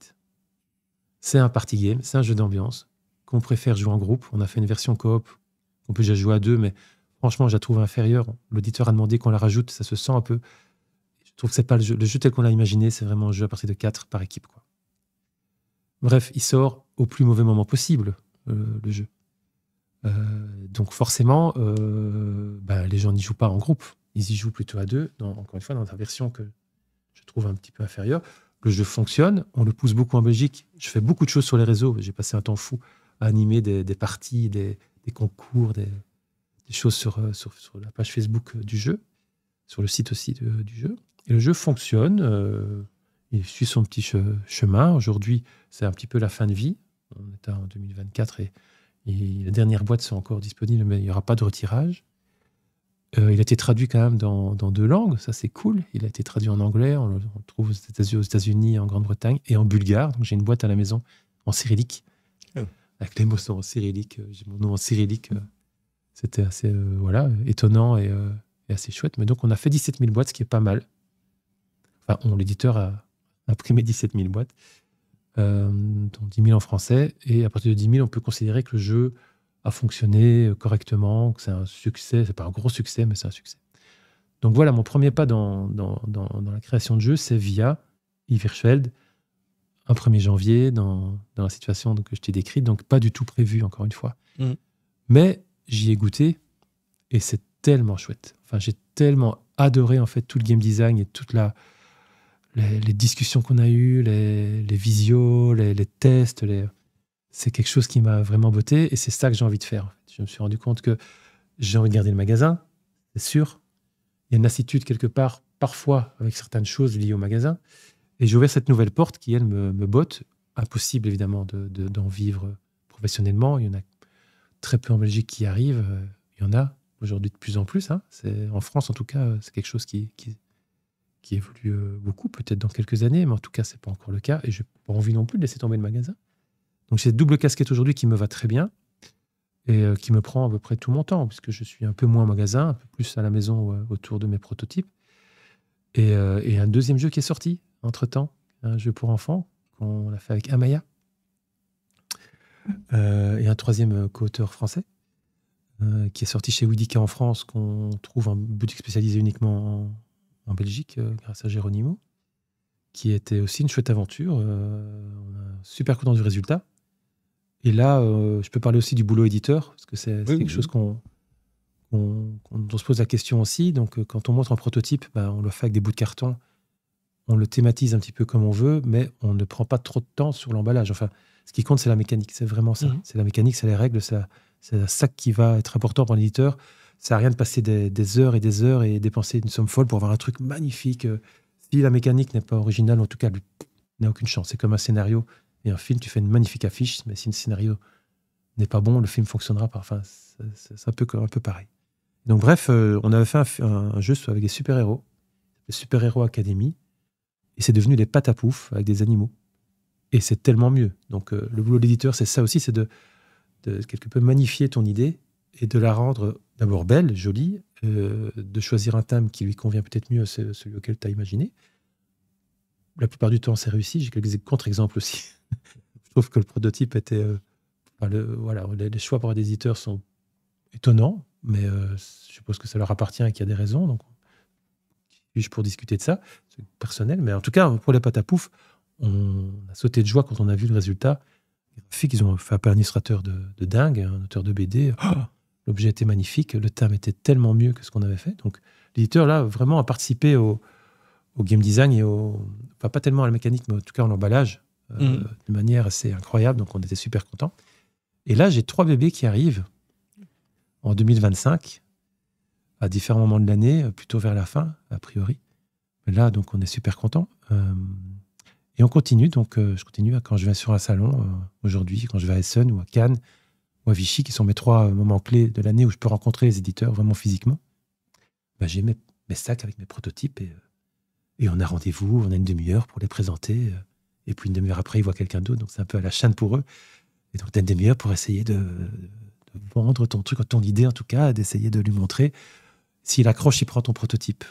C'est un party game, c'est un jeu d'ambiance qu'on préfère jouer en groupe. On a fait une version coop, on peut déjà jouer à 2, mais franchement, je la trouve inférieure. L'auditeur a demandé qu'on la rajoute, ça se sent un peu. Je trouve que c'est pas le jeu tel qu'on l'a imaginé, c'est vraiment un jeu à partir de 4 par équipe, quoi. Bref, il sort au plus mauvais moment possible, le jeu. Donc forcément, les gens n'y jouent pas en groupe. Ils y jouent plutôt à 2, encore une fois, dans la version que je trouve un petit peu inférieure. Le jeu fonctionne, on le pousse beaucoup en Belgique. Je fais beaucoup de choses sur les réseaux. J'ai passé un temps fou à animer des parties, des concours, des choses sur la page Facebook du jeu, sur le site aussi du jeu. Et le jeu fonctionne, il suit son petit chemin. Aujourd'hui, c'est un petit peu la fin de vie. On est en 2024 et les dernières boîtes sont encore disponibles, mais il n'y aura pas de retirage. Il a été traduit quand même dans 2 langues, ça c'est cool. Il a été traduit en anglais, on le trouve aux États-Unis, en Grande-Bretagne et en bulgare. Donc j'ai une boîte à la maison en cyrillique, avec les mots en cyrillique. J'ai mon nom en cyrillique. C'était assez étonnant et assez chouette. Mais donc on a fait 17 000 boîtes, ce qui est pas mal. Enfin, l'éditeur a imprimé 17 000 boîtes, dont 10 000 en français. Et à partir de 10 000, on peut considérer que le jeu a fonctionné correctement, que c'est un succès. C'est pas un gros succès, mais c'est un succès. Donc voilà, mon premier pas dans la création de jeu, c'est via Yves Hirschfeld, un 1er janvier, dans la situation que je t'ai décrite. Donc pas du tout prévu, encore une fois. Mais j'y ai goûté et c'est tellement chouette. Enfin, j'ai tellement adoré en fait tout le game design et toute les discussions qu'on a eues, les visios, les tests, c'est quelque chose qui m'a vraiment botté et c'est ça que j'ai envie de faire. En fait. Je me suis rendu compte que j'ai envie de garder le magasin, c'est sûr. Il y a une lassitude quelque part, parfois, avec certaines choses liées au magasin. Et j'ai ouvert cette nouvelle porte qui, elle, me botte. Impossible, évidemment, d'en vivre professionnellement. Il y en a très peu en Belgique qui y arrivent. Il y en a aujourd'hui de plus en plus. En France, en tout cas, c'est quelque chose qui évolue beaucoup, peut-être dans quelques années, mais en tout cas, ce n'est pas encore le cas. Et je n'ai pas envie non plus de laisser tomber le magasin. Donc, j'ai cette double casquette aujourd'hui qui me va très bien et qui me prend à peu près tout mon temps, puisque je suis un peu moins en magasin, un peu plus à la maison autour de mes prototypes. Et un deuxième jeu qui est sorti entre-temps, un jeu pour enfants, qu'on a fait avec Amaya, et un troisième co-auteur français, qui est sorti chez Widica en France, qu'on trouve en boutique spécialisée uniquement en Belgique, grâce à Geronimo, qui était aussi une chouette aventure. On est super content du résultat. Et là, je peux parler aussi du boulot éditeur, parce que c'est quelque chose dont on se pose la question aussi. Donc, quand on montre un prototype, on le fait avec des bouts de carton, on le thématise un petit peu comme on veut, mais on ne prend pas trop de temps sur l'emballage. Enfin, ce qui compte, c'est la mécanique, c'est vraiment ça. C'est la mécanique, c'est les règles, c'est ça qui va être important pour l'éditeur. Ça n'a rien de passer des heures et dépenser une somme folle pour avoir un truc magnifique. Si la mécanique n'est pas originale, en tout cas, n'a aucune chance. C'est comme un scénario et un film, tu fais une magnifique affiche, mais si le scénario n'est pas bon, le film fonctionnera pas. Enfin, c'est un peu pareil. Donc bref, on avait fait un jeu avec des super-héros, les Super-Héros Academy, et c'est devenu des pâtes à pouf avec des animaux. Et c'est tellement mieux. Donc, le boulot de l'éditeur, c'est ça aussi, c'est de quelque peu magnifier ton idée et de la rendre d'abord belle, jolie, de choisir un thème qui lui convient peut-être mieux à celui auquel tu as imaginé. La plupart du temps, c'est réussi. J'ai quelques contre-exemples aussi. Je trouve que le prototype était... les choix pour des éditeurs sont étonnants, mais je suppose que ça leur appartient et qu'il y a des raisons. Donc, suis-je pour discuter de ça? C'est personnel, mais en tout cas, pour les pâtes à pouf, on a sauté de joie quand on a vu le résultat. Les graphiques, ils ont fait appel à un illustrateur de dingue, un auteur de BD. L'objet était magnifique, le thème était tellement mieux que ce qu'on avait fait. Donc, l'éditeur, là, vraiment a participé au game design et enfin, pas tellement à la mécanique, mais en tout cas à l'emballage, de manière assez incroyable. Donc, on était super contents. Et là, j'ai 3 bébés qui arrivent en 2025, à différents moments de l'année, plutôt vers la fin, a priori. Mais là, donc, on est super contents. Et on continue. Donc, je continue quand je vais sur un salon, aujourd'hui, quand je vais à Essen ou à Cannes ou à Vichy, qui sont mes 3 moments clés de l'année où je peux rencontrer les éditeurs vraiment physiquement. J'ai mes sacs avec mes prototypes et on a rendez-vous, on a une demi-heure pour les présenter. Et puis, une demi-heure après, ils voient quelqu'un d'autre. Donc, c'est un peu à la chaîne pour eux. Et donc, tu as une demi-heure pour essayer de vendre ton truc, ton idée en tout cas, d'essayer de lui montrer. S'il accroche, il prend ton prototype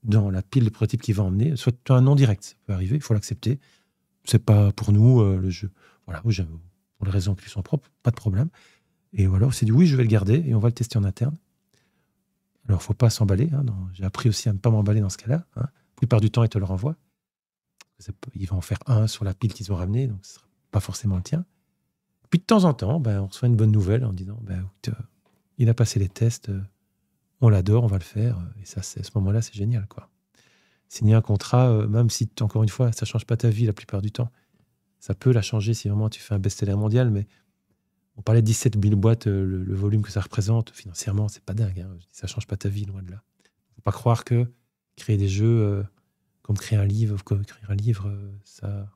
dans la pile de prototypes qu'il va emmener. Soit tu as un nom direct, ça peut arriver, il faut l'accepter. C'est pas pour nous le jeu. Voilà, pour les raisons qui lui sont propres, pas de problème. Et voilà, on s'est dit oui, je vais le garder et on va le tester en interne. Alors, il ne faut pas s'emballer. J'ai appris aussi à ne pas m'emballer dans ce cas-là. La plupart du temps, ils te le renvoient. Ils vont en faire un sur la pile qu'ils ont ramenée, donc ce ne sera pas forcément le tien. Puis de temps en temps, on reçoit une bonne nouvelle en disant il a passé les tests, on l'adore, on va le faire. Et ça, à ce moment-là, c'est génial, quoi. Signer un contrat, même si, encore une fois, ça ne change pas ta vie la plupart du temps. Ça peut la changer si vraiment tu fais un best-seller mondial, mais on parlait de 17 000 boîtes, le volume que ça représente, financièrement, c'est pas dingue. Ça ne change pas ta vie, loin de là. Il ne faut pas croire que créer des jeux, comme créer un livre, ça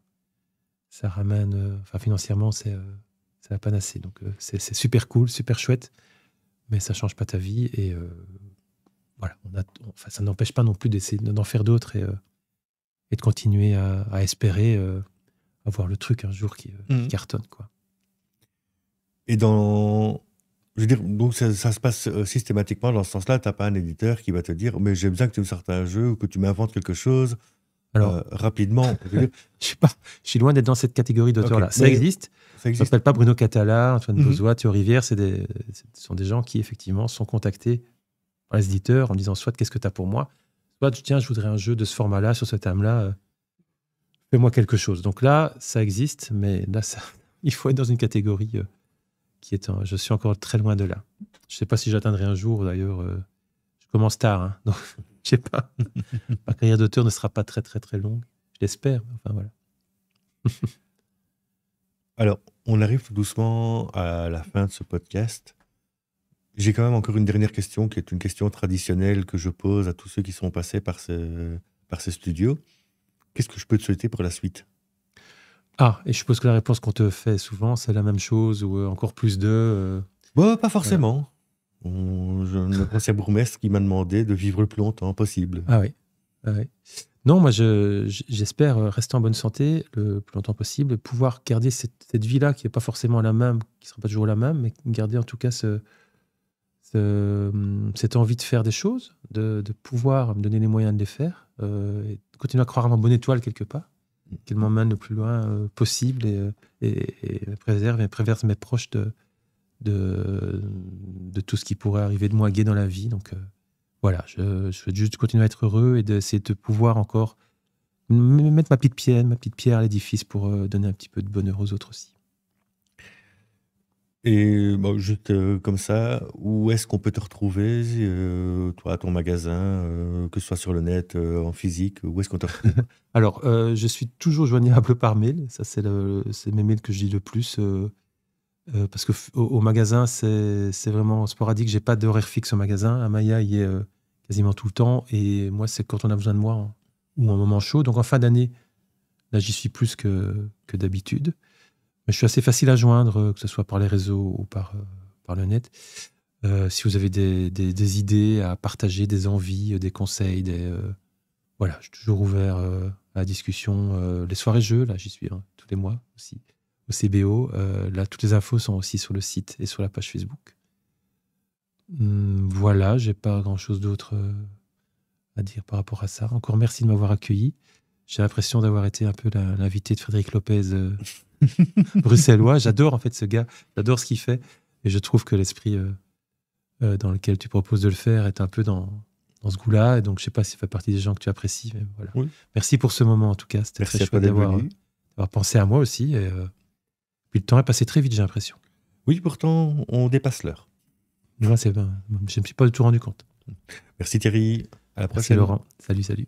ramène... financièrement, c'est la panacée. Donc, c'est super cool, super chouette, mais ça ne change pas ta vie. Et voilà, ça n'empêche pas non plus d'essayer d'en faire d'autres et de continuer à espérer avoir le truc un jour qui cartonne, quoi. Et je veux dire, donc ça se passe systématiquement dans ce sens-là. Tu n'as pas un éditeur qui va te dire mais j'ai besoin que tu me sortes un jeu ou que tu m'inventes quelque chose rapidement. Je suis loin d'être dans cette catégorie d'auteurs-là. Ça existe. Je ne m'appelle pas Bruno Catala, Antoine Bozois, Théo Rivière. Ce sont des gens qui, effectivement, sont contactés par les éditeurs en disant soit qu'est-ce que tu as pour moi, soit tiens, je voudrais un jeu de ce format-là, sur ce thème-là, fais-moi quelque chose. Donc là, ça existe, mais là, il faut être dans une catégorie je suis encore très loin de là. Je ne sais pas si j'atteindrai un jour, d'ailleurs. Je commence tard, donc je ne sais pas. Ma carrière d'auteur ne sera pas très, très, très longue. Je l'espère, enfin voilà. Alors, on arrive tout doucement à la fin de ce podcast. J'ai quand même encore une dernière question, qui est une question traditionnelle que je pose à tous ceux qui sont passés par ces studios. Qu'est-ce que je peux te souhaiter pour la suite ? Et je suppose que la réponse qu'on te fait souvent, c'est la même chose ou encore plus de... Pas forcément. J'ai un ancien bourgmestre qui m'a demandé de vivre le plus longtemps possible. Ah oui. Non, moi, j'espère rester en bonne santé le plus longtemps possible, pouvoir garder cette vie-là qui n'est pas forcément la même, qui ne sera pas toujours la même, mais garder en tout cas cette envie de faire des choses, de pouvoir me donner les moyens de les faire, et continuer à croire à ma bonne étoile quelque part, qu'elle m'emmène le plus loin possible et préserve mes proches de tout ce qui pourrait arriver de moi gai dans la vie. Donc voilà, je souhaite juste continuer à être heureux et d'essayer de pouvoir encore mettre ma petite pierre à l'édifice pour donner un petit peu de bonheur aux autres aussi. Et juste comme ça, où est-ce qu'on peut te retrouver, toi, à ton magasin, que ce soit sur le net, en physique, où est-ce qu'on te retrouve ? Alors, je suis toujours joignable par mail. Ça, c'est mes mails que je dis le plus. Parce qu'au magasin, c'est vraiment sporadique. J'ai pas d'horaire fixe au magasin. Amaya y est quasiment tout le temps. Et moi, c'est quand on a besoin de moi ou en moment chaud. Donc, en fin d'année, là, j'y suis plus que d'habitude. Mais je suis assez facile à joindre, que ce soit par les réseaux ou par le net. Si vous avez des idées à partager, des envies, des conseils, voilà, je suis toujours ouvert à la discussion. Les soirées jeux, là, j'y suis tous les mois aussi. Au CBO, là, toutes les infos sont aussi sur le site et sur la page Facebook. Voilà, j'ai pas grand-chose d'autre à dire par rapport à ça. Encore merci de m'avoir accueilli. J'ai l'impression d'avoir été un peu l'invité de Frédéric Lopez bruxellois. J'adore en fait ce gars, j'adore ce qu'il fait. Et je trouve que l'esprit dans lequel tu proposes de le faire est un peu dans ce goût-là. Et donc, je sais pas si ça fait partie des gens que tu apprécies. Mais voilà. Oui. Merci pour ce moment en tout cas. C'était Merci très à toi chouette d'être d'avoir venu. pensé à moi aussi. Et puis le temps est passé très vite, j'ai l'impression. Oui, pourtant, on dépasse l'heure. Moi, je ne me suis pas du tout rendu compte. Merci Thierry. À la Merci prochaine. Laurent. Salut, salut.